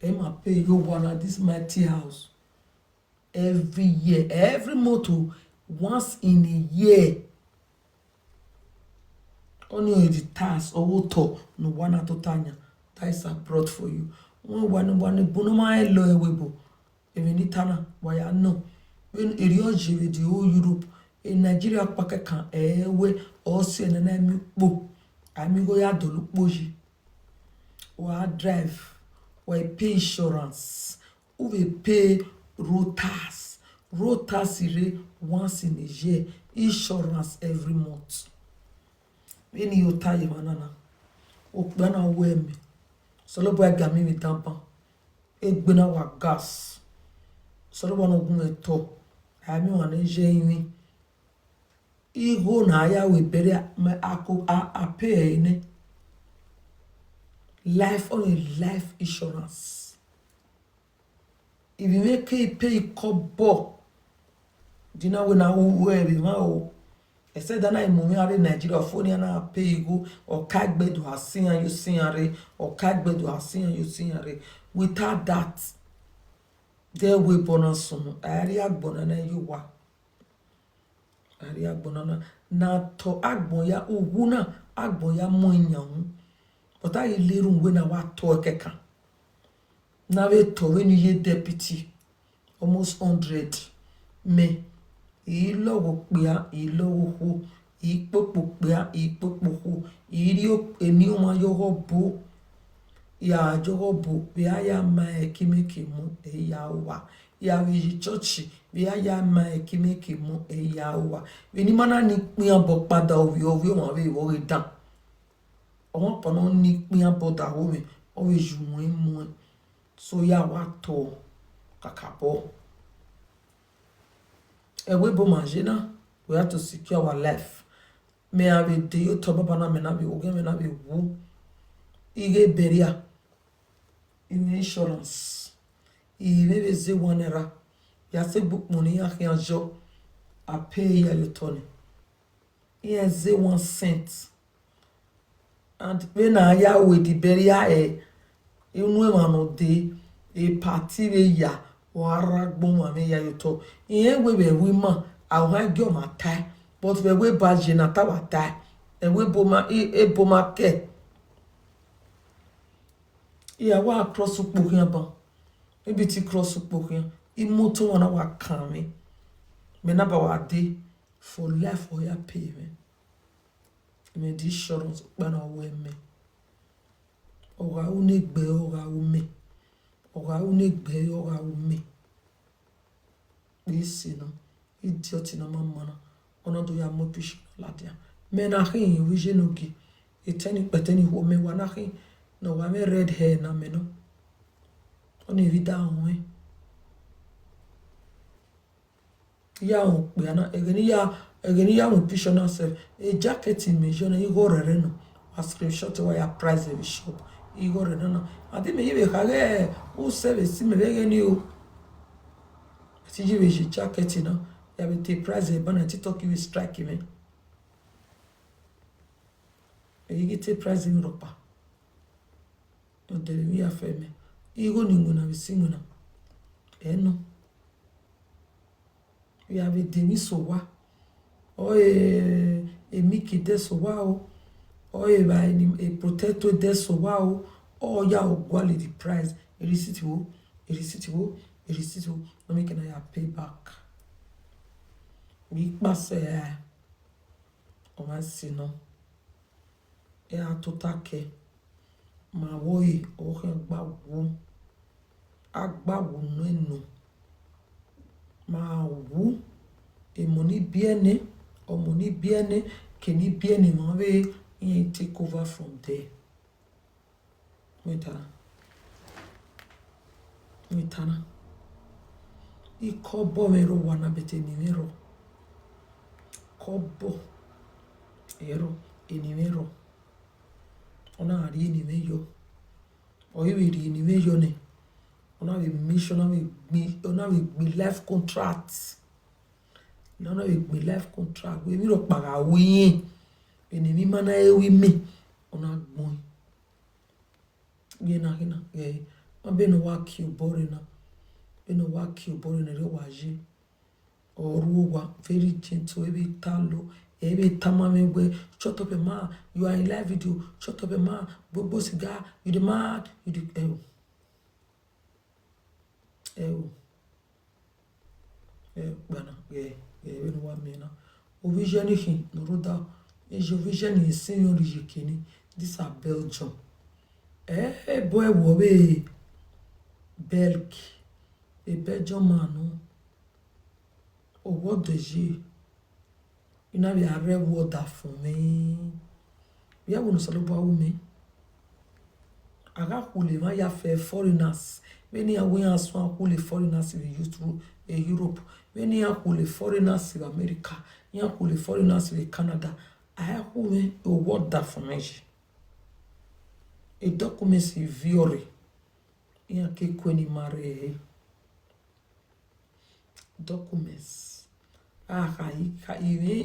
e ma pay you one at this mighty house every year every month once in a year only the tax or to no one to tanya that is brought for you one bonoma elo ewebo even itana why I know when area with the whole Europe in Nigeria pake kan ewe o se na mi po ami go ya dolu poji wa drive we pay insurance we pay road tax once in a year insurance every month when you tie manana o gbana we mi so lo boy gami mi tampa e gbena wa gas so lo bono gun eto ami wa na je yin igo na ya we bere a pay ne life insurance if you make pay kobo dina we na we be ma o e said that na mo mi are Nigeria phone na pay go or kagbe do asin and you sin are or kagbe do asin and you sin are without that there we bonus area bonana you wa area bonana na to agbon ya owu na agbon ya mo yan but I lerun we na wa to keka na we to we ni ye deputy almost 100 me ilowo ho ipopo ho irio eni o ma yo bo ya jogo bo bi aya ma ekimeke mu eya wa ya we church bi aya ma ekimeke mu eya wa we ni mana ni pin abo pada owi won we wo we dan won pono ni pin abo da wo mi o we ju mu so ya wa to kakabo ewe bo manger na We have to secure our life. Me have a day to baba na me na be oge me na be wu. Ige beria. Insurance. Ibe be ze wanera. Ya se book money ya kianjo. I pay ya you Tony. Iya ze 1 cent. And when I ya with the beria inu mano de party we ya wara gboma me ya you to. Iye we be woman I want go my tie. But we badge na tawa tie. And we boma boma ke. Iya wa cross ukpokin ba. Maybe ti cross ukpokin. Imoto wana wa kame. Me na ba wa de for life or ya pay me. Me di insurance bana we me. Ora unegbe ora ume. Ora unegbe ora ume. This no idiot na mama. Ona do ya mo pish ladia. Me na hin wije no gi. Eteni peteni ho me wa na hin. No wa me red hair na me no. Oni vida onwe. Ya on pe ana egeni ya mo pish na self. E jacket me jona igo rere no. A screenshot wa ya price e shop. Igo rere no. Ade me yibe kage o service me be geni o. Ti jibe je jacket no. Ya be te price e bana TikTok you strike me. E get te price in Europa. No dele mi afeme. Igo ningu na bisingu na. No. We have a demi so wa. O e miki de so wa o. O e ba a potato de so wa o. O ya o gwali the price. Irresistible. No make na pay back. We pass o ma si no. E a totake. Ma woyi o gba wo. Agba wo no enu. Ma wu money biene or money biene can it biene mawe in take over from there. Mitana. I kobo mero wana bete nimero. Kobo ero inimero. Ona ari nimeyo. Oyi ri nimeyo ne. On a mission, on a life contracts. On a life contract. We will not pay we. Enemy mana we me. On a boy. Gena. On be no work you boring na. Be no work you boring na waji. Or ruwa very gentle. Ebi talo. Ebi tamame we. Shut up a man. You are in live video. Shut up a man. Bobo cigar. You the mad. You the bana we no wa me na o vision hi no roda e je vision is senior jikini this are Belgium boy wo be Belk e Belgium man o what de je ina bi are water for me ya wo no so lo ba wo me aga kule ma ya fe foreigners many are going as one who the foreigners in Europe. Many are who the foreigners in America. Many are who the foreigners in Canada. I have who me a word that for me. A document is viore. Iya ke kweni mare. Documents. Ka iwe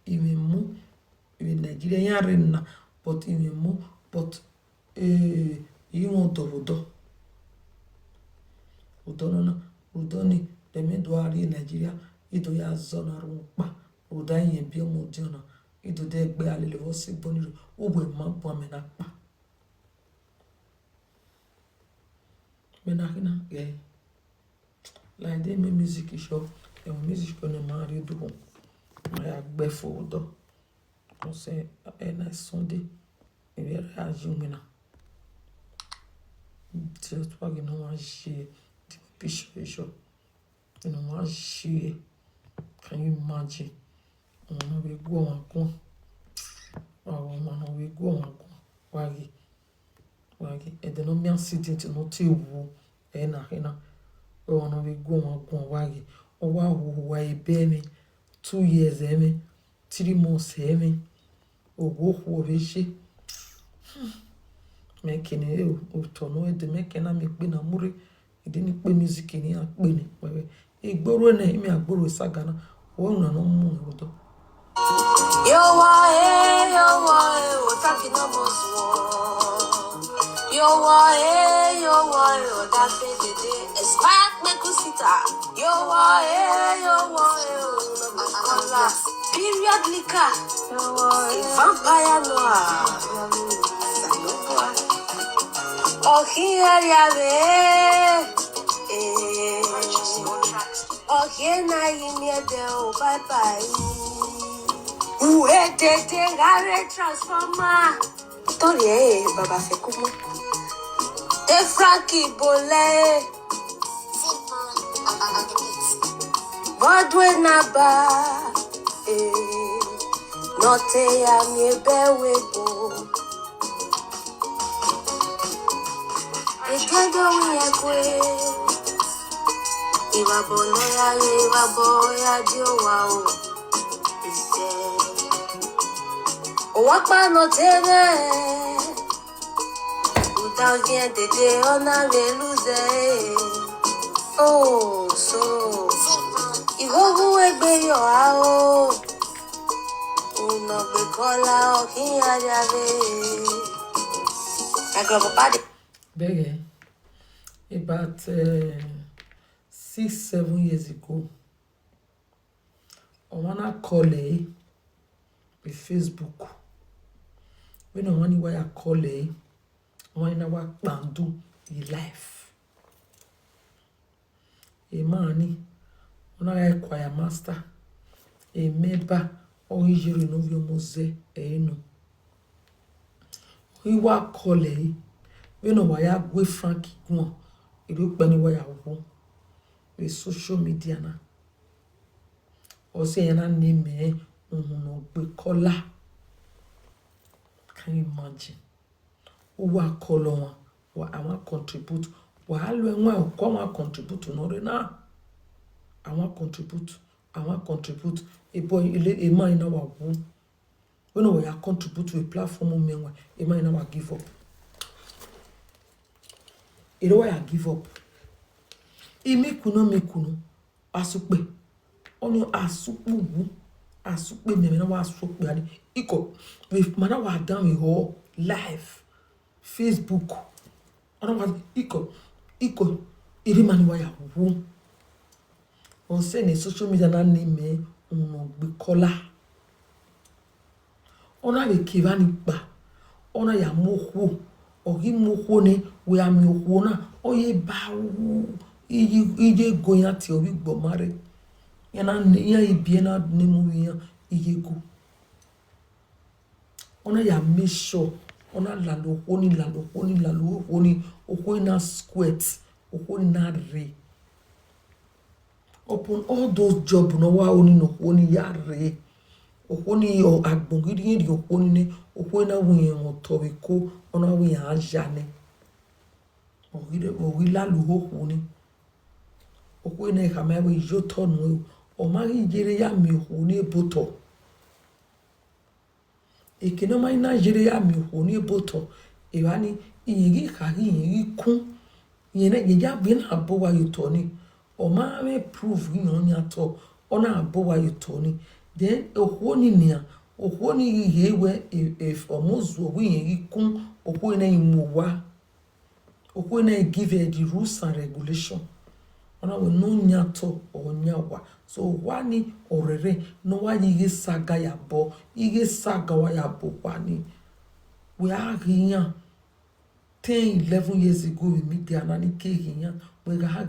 imemo Nigeria renna but imemo but you want to udoni deme doari Nigeria ido ya zona rumpa uda yin bi omo diona ido de gbe alele wo si boniro ogbe ma bo me na pa me na kina like they me music show e music ko ne ma ri do ma ya gbe fo do o se na Sunday e be ajumina just wa no wa she picture you know what she can you imagine we go on we go on wagi e de no me accident no te wu na we go on wagi o wa wu wa e be me 2 years, 3 months, owo veche. Mekene o tono de mekena me pe na muri. Ide ni pe music ni a pe ni. Igboro na imi agboro sagana. Wo una no mu odo. Yo wa o taki no boss. Yo wa o da fe de spark me kusita. Yo wa o no kola. Period lika. Vampire noir. Oh here ya ve. Oh here na imi de o bye bye. Ué, tete, gare transforma. Torie, baba fe kumo. E Frankie Bole. Bodwe naba. Note ya mi bewebo. Ekego uyekwe. Iwa boya diowa o. Wapa no tebe. Uta vient de on avait losé. Oh, so. Ihogu egbe yo ao. Uno be kola o ki ajave. I got a body. Bege. About 6-7 years ago. I wanna call with Facebook. When I want why I call I want to work bandu in life. A man, when I acquire master, a member, or you know your mose, no. We work call when I work with Frankie, no, it look anywhere I want with social media na. Or say an name, no, be color. Can you imagine? Who are color? What I want contribute? What I want contribute to no na? I want contribute. A boy, a man in our womb. When we are contribute to a platform, a man in our give up. A way I give up. Me kuno. Asukbe. Ono asukbu. Asukbe me na wa asukbe ani. Iko with mana wa down with whole live Facebook. Ono wa iko iri mani wa ya wu. On say ne social media na name ono gbe kola. Ona be kivani gba. Ona ya mohwo. Ogi mohwo ne we am mohwo na oye ba wu. Ije goya ti obi gbo mare. Yana ya ibie na nemu ya iyego. Ona ya make sure ona lalo oni okoni na squirt okoni na re. Upon all those jobs no wa oni no oni ya re. Okoni o agbongiri ri okoni ne okoni na wi en tobi ko ona wi an jane. O wi lalo okoni. Okoni na ka me wi joto no o ma jere ya mi okoni boto. Ekeno ma ina jere ya mi okoni boto. Ewani iyigi kari iyigi kun. Yene yeja bin abo wa yutoni. O ma me prove yin ato ona abo wa yutoni. Then okoni nia okoni yewe if almost we yin kun okoni na imuwa. Okoni na give the rules and regulation. Ona we no nyato o nyawa. So wani orere no wa yige saga ya bo yige saga wa ya bo wani. We are here 10-11 years ago with media nani ke here we ga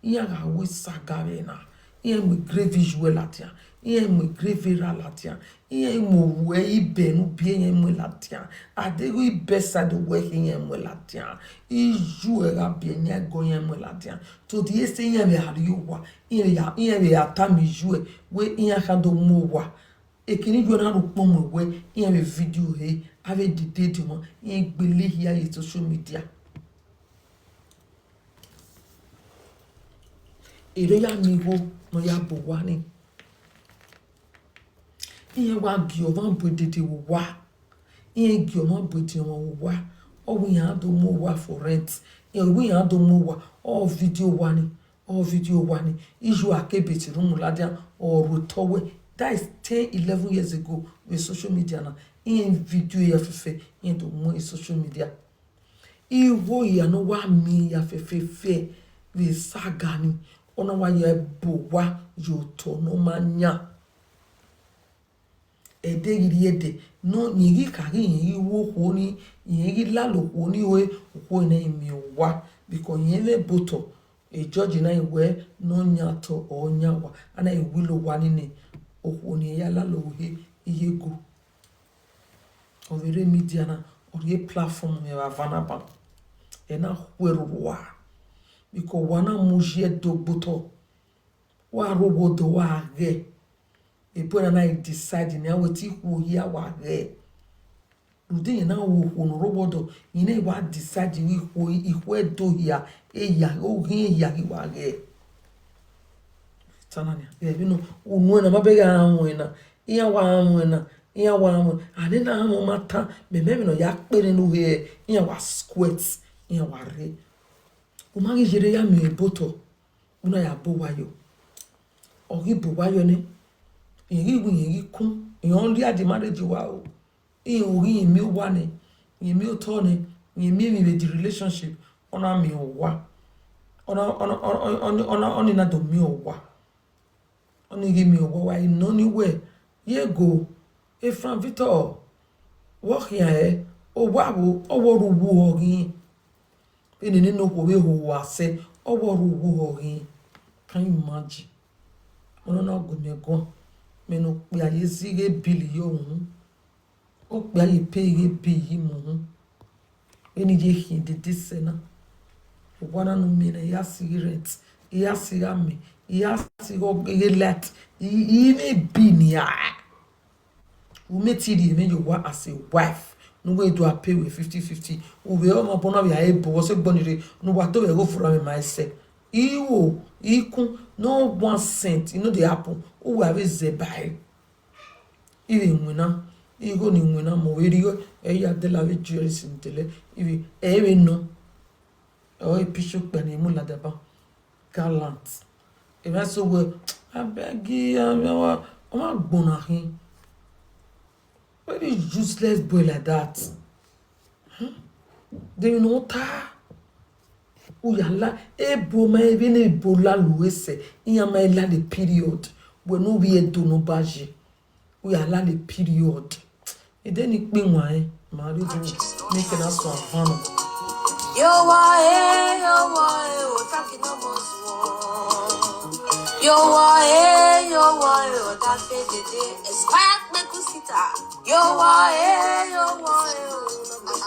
here ga we saga na here we grave visual latia here we grave viral latia here mo we ibe no bie yen mo latia ade we besa the work yen mo latia iju era bie yen go yen mo latia to the say yen be hari wa yen be atami ju we yen ka do mo wa ekini jo na ro pon mo we yen be video he ave did mo yen gbele here is social media. Ere ya mi ho no ya bo wa ni Iye wa gi o man bo dede wo wa. Iye gi o man bo dede wo wa. O we yan do mo wa for rent. Iye we yan do mo wa. O video wani. Iju akebeti rumu ladia or rotowe. That is 10, 11 years ago with social media now. In video ya fefe into more social media. Iwo ya no wa mi ya fefe we sagani. Ona wa ya bowa yoto no manya. Ede giriede no nyigi kagi nyigi wo honi nyigi lalo honi we wo na imi wa because yele boto e judge na iwe no nyato o nyawa ana e wilo wani ne ohoni ya lalo he iyego overe media na ori platform me wa vanaba e na hweruwa because wana mujie do boto wa robodo wa ge e pona na decide na weti hu ya wa ge Lude na wo no robodo ine wa decide wi hu ihwe do ya e ya o hin ya wa ge tanania e bi no unu na mabega anwo na iya wa anwo ade na anwo mata me no ya pere no he iya wa squirt iya wa re o ma gere ya me boto una ya bo wayo o gi bo wayo ne iri kun yon ri adi marriage wa o ori mi wa ne mi o to ne mi with the relationship ona mi o wa ona na do mi o wa oni gi mi o wa no ni we ye go e Frank Victor wo here o wa wo o wo ru wo orin eni no ko we ho wa se o wo ru wo orin can you imagine ona na go me go meno pe aye sige bili yo o pe aye pege bi mu eni je hin de disena o wana no me na ya cigarette ya sigami ya sigo let i me bi ni a o meti di me yo wa as a wife no way do I pay with 50-50 o we o mo bona we aye bo so gbonire no wa to we go for me myself iwo ikun no 1 cent you know dey happen o we have zebai even wina igo ni wina mo we rio e ya de la we jewelry intele ibi e we no o e pisho pe ni mu ladaba gallant e va so we abegi o ma gbona hin very useless boy like that they know ta uyala ebo ma ebe na ebo la luese iya ma ela the period we no we do no baji uyala the period e de ni pe wan ma ri do make na so afan Yo wa o taki no mo so. Yo wa o ta fe de expire me kusita. Yo wa o no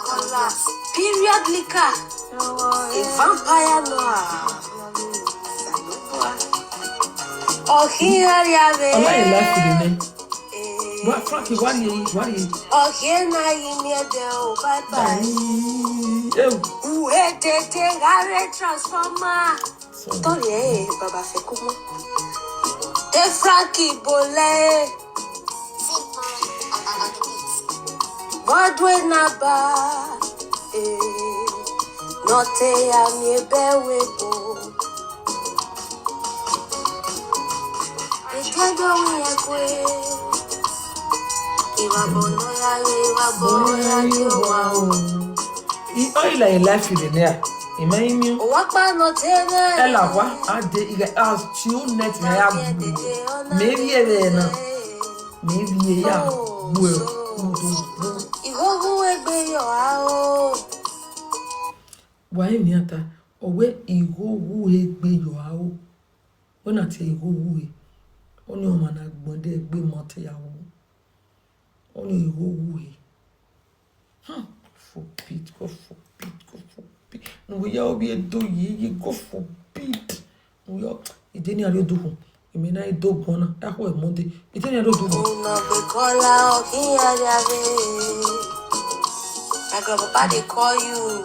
kola. Period liquor. A vampire noir. Oh here ya ve. Allah you like the name what Frankie what you Oh here na yimi de o bye bye. Uwe tete gare transformer. Story baba fe kumo. E Frankie bole. Bodwe na ba. Note ya mi ebewe bo. Ejego mi ekwe. Iwa boya yo wa o. I oil like life in there imagine O wa pa no tebe. ela wa ade iga as tune net na ya bu maybe e na maybe ya bu Ihoho egbe yo a o. why ni ata owe ihoho egbe yo a o wona ti ihoho e oni o ma na gbonde egbe mote ya o oni ihoho e forbid go forbid no we ya obi do ye go forbid no yo ideni ari oduhu emi na idogbon na aho e monde ideni ari oduhu No be kola o kiya yabe. My grandpa they call you.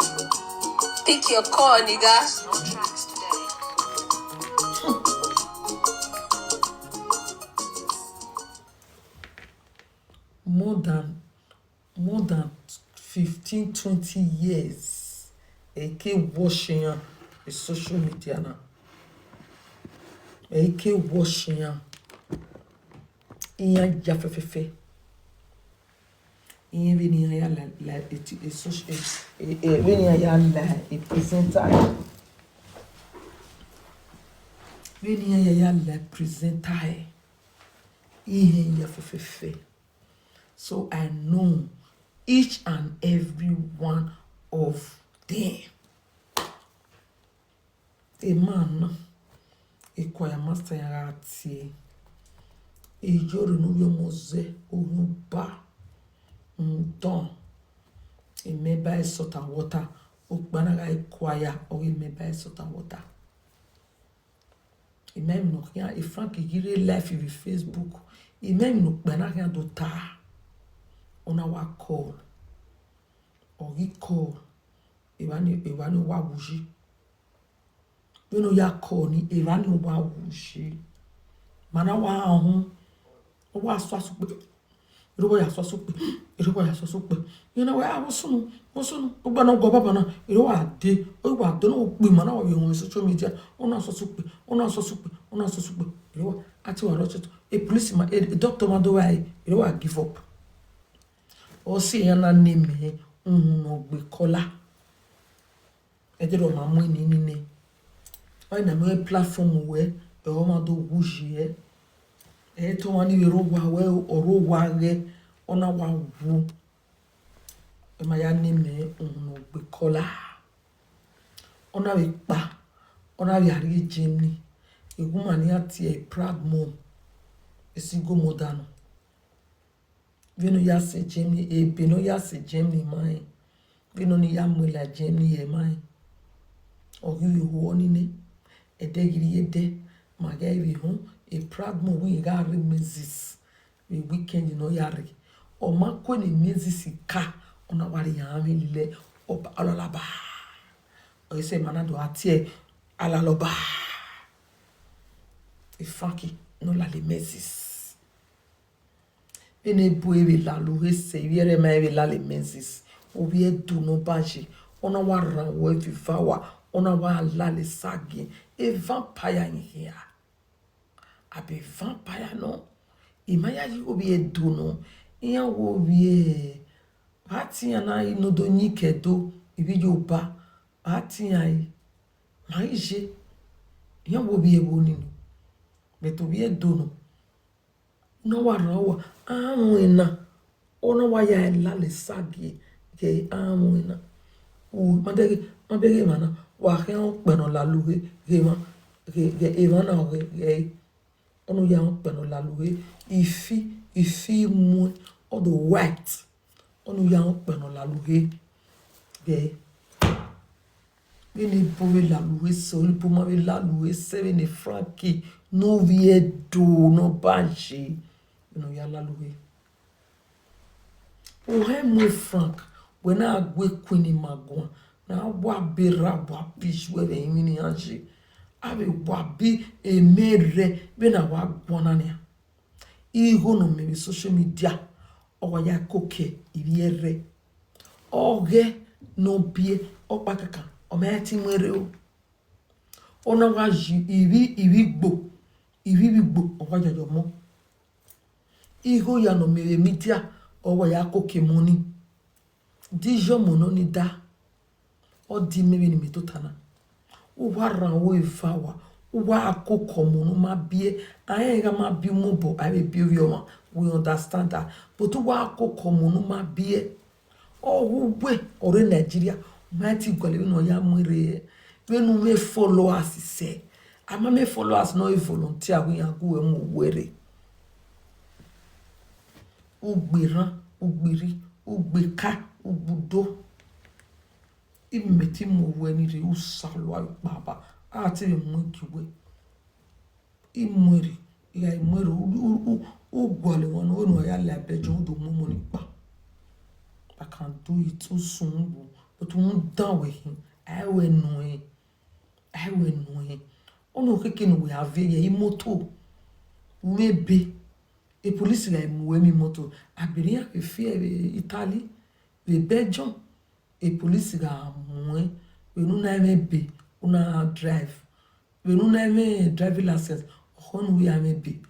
Pick your call, nigga. more than 15, 20 years. Eke washing the social media now. Eke washing iya jafefefe. Iya veni ya la et social veni ya la et presenter. Veni ya la presenter. Iya jafefefe. So I know each and every one of them. A man, a choir master, a tea, a journal mose, or ba, don, a may buy salt and water, or banana choir, or a may buy salt and water. A man no here, a Frank Giri life with Facebook, a man no banana do ta. On our call or he call Ivani Wabushi. You know ya call ni Ivani Wabushi. Manawa home or was swasup. You know ya swasup. You know ya swasup. You know where I was soon. Ubano Gobana. You know what day. Oh, I don't know. We man on social media. On our swasup. On our swasup. On our swasup. You know, I tell you a policeman, a doctor, Madaway. You know I give up. O si yana neme no gbe kola e de do ma mu ni ni o na me platform we e o ma do wuji e to wani we ro wa we oro wa re ona wa wu e ma ya neme no gbe kola ona we pa ona we ari jemni e woman ya ti e proud mom e si go modern. Vino ya se Jamie e bino ya se Jamie mai. Vino ni ya mwela Jamie e mai. Ogi huoni ne. E de giri e de. Maga e hon. E proud mo wi ga re mezis. We weekend no yari. O ma ko ni mezis ka. Ona wari ya ame lile. O ba alala ba. O se manado atie. Alalo ba. E funky. No la le mezis. Ene buevi la luhese viere maevi la le mensis ovie du no baji ona wa ranwo vivawa ona wa la le sagi e vampire in here abe vampire no imaya ji ovie du no iya wo vie ati yana inodo nyikedo ibi yoba ati ai maije iya wo vie bonino beto vie du no no wa rawa amwena ona wa ya la le sagi ke amwena o madege mana wa ke on peno la luwe ke ma ke evana o ke onu ya on peno la luwe ifi mu all the white onu ya on peno la luwe ke Vini pove la luwe so li pou ma ve la luwe se vini franki no vie do no banshi. No ya la luwe. O he mwe frank when I gwe kwini magwa na wa bera wa bish we ve yini anje ave wa bi e mere be na wa gbona ne iho no me social media o ya koke iriere oge no bie opakaka o me ti mwere o ona wa ji iri gbo o wa jojo mo iho ya no mere media o ya koke money dijo mono ni da o di mebe ni metotana o wa ranwo efawa o wa akoko mono ma bie ayenga ma bi mobo abe bi yo we understand that but o wa akoko mono ma bie o we ore Nigeria ma ti gwale no ya mwere we no me followers say ama me followers no volunteer we ya go mu were Ugbiran, ugbiri, ugbeka, ubudo. Imeti mo weni re usalwa baba. Ati le mwekiwe. Imweri. Ya imweri. Ugwale wana. Ono ya lebejo do mumo ni pa. I can do it soon. But won't down with him. I will know him. Ono keke no we have ye imoto. Maybe. E police ga muwe mi moto abiria e fie Italy the Belgium, a police ga mwe, we no na me be, una drive. We no na me driving license, on we ame be,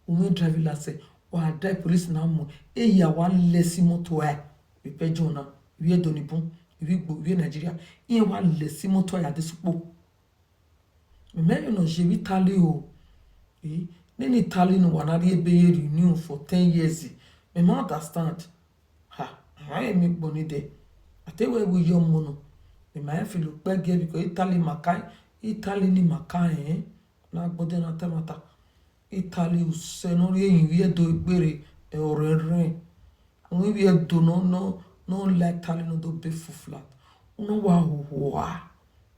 we driving license, wa drive police na mwe, e ya wa lesi moto e, we Belgium na, we Donibon, we Nigeria, e wa lesi moto ya disupo. Me no je Italy o, then Italy no wanari be renew for 10 years. Me ma understand. Ha, I make money there. I tell where we young mono. Me ma feel look back here because Italy ni makai, na bode na temata. Italy usenori invi do igbere e orere. Only we do no like Italy no do be full flat. Una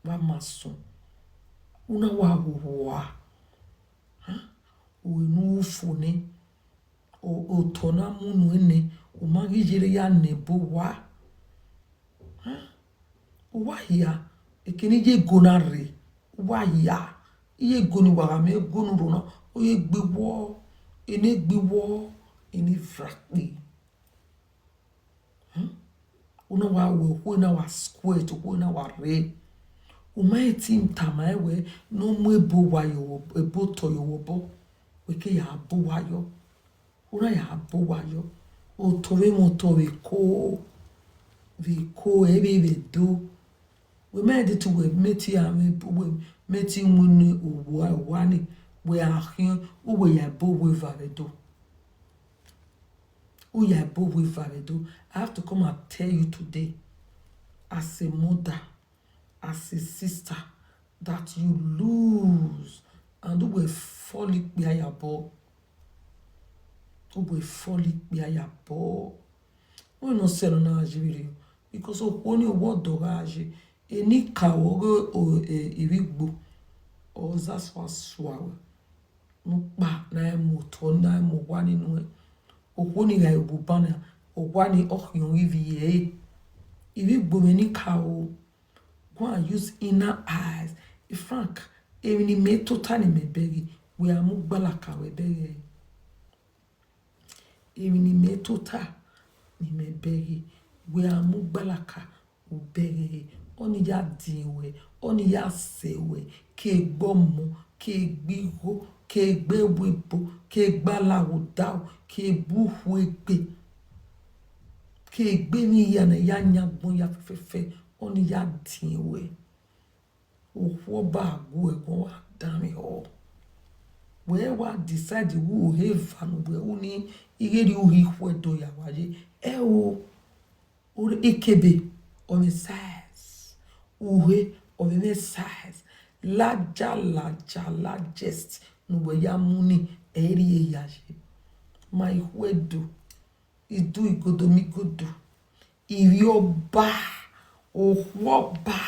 wa mason. Una wa we no fone o tona munu ene o magijere ya nebo wa ya ekeni je gonare wa ya iye goni wa me gonu rona o ye gbewo ene frakpi una wa we na wa square to na wa re o mai team tamaewe no mu ebo wa yo ebo to yo wobo weke ya abo wa yo una ya abo wa yo o tove moto we ko ebe do we made it to we meti muni o wani we ahin o we ya abo we varedo o ya abo we varedo. I have to come and tell you today as a mother, as a sister, that you lose and we fall by your ball. We fall by your ball. We no sell on our video because of only what dorage any cow or a or that's what swallow. No back na motor na mo one in way. O woni ga bubana o wani ohyon EVA. If you go any cow, go and use inner eyes. Frank, even if me totally me begi, we are mubalaka we begi. Even if me total ni me begi, we are mubalaka we begi. Oni ya diwe, oni ya sewe, ke bomo, ke biho, ke bewebo, ke balawo daw, ke buhwebe. Ke gbe mi ya na ya nyagbon ya fefe oni ya diwe o ba go egon wa dami o we wa decide who have and we uni igeri uhi hwedo ya waje o ikebe o me size uhe o me size la just no we ya muni eri ya je my hwedo idu igodo mi godo iri oba ohwoba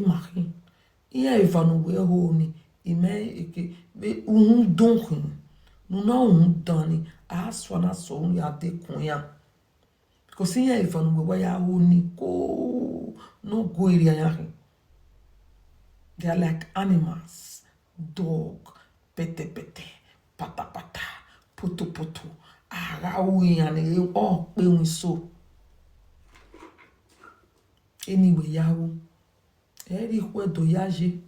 mari iya evanu we ho ni ime eke be donhun no na dani aswa na so ya de kun ya because iya evanu we ya ho ni ko no go iri ya. They are like animals, dog, pete, pata, poto, arawi and all being so. Anyway, Yahoo, everywhere do yaji.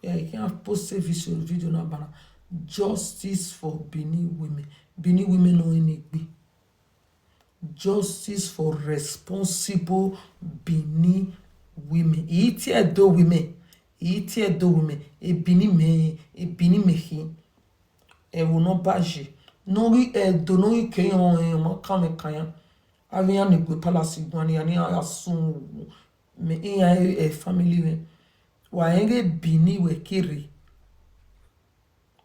I can't post a video number. Justice for Benin women. Benin women no any be. Justice for responsible Benin women. Iti do women. E Benin me. E will not baji. No we do no we can on come kaya. Avian ne palace gwani ani asun me a family we. Wa enge Benin we kiri.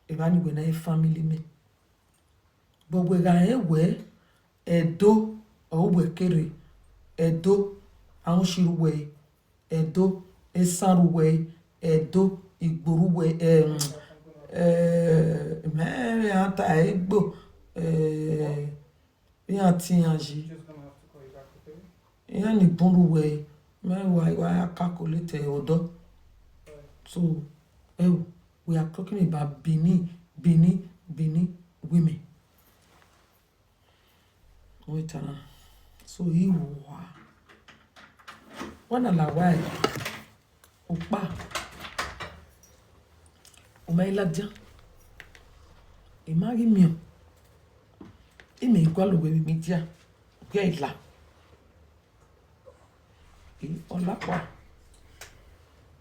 E bani we na family me. But we ga we Edo o we kiri. Edo an shiruwe. Edo esaruwe. Edo igboruwe me anta egbo ya tianji ya ni bonruwe me wa calculate odo. So we are talking about Benin women. Wait, so he wa. When I why opa umaila dia imagi mio ime igual we media gela e olawa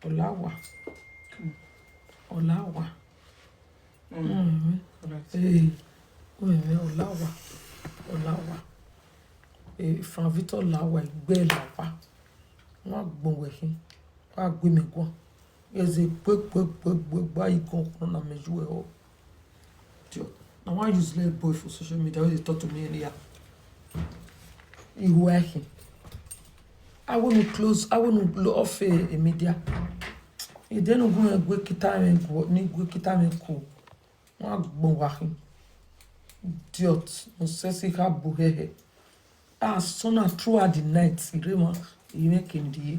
eh olawa Fran Victor lawa igbe lawa wọ́n gbọ́n wẹ̀hìn wọ́n gbé mi gbọ́n ẹ̀zẹ̀ gbẹ́gbẹ́gbẹ́gbẹ́ ikọ̀ ọkùnrin náà mẹ́jú ẹ̀ ọ́ tíọ́ na wọ́n use late boy for social media wey dey talk to me anyhow ihu ẹ̀hìn awonu off a media ìdẹ́nugun ẹgbẹ́ kíta rẹ̀ gbọ́ ní gbé kíta rẹ̀ kù wọ́n gbọ́n wẹ̀hìn idiot mo sẹ́sì ká bu hẹ́hẹ́ sọ́nà throughout the night ìrẹ́mọ̀ ìrẹ́kẹ̀ndìyẹ.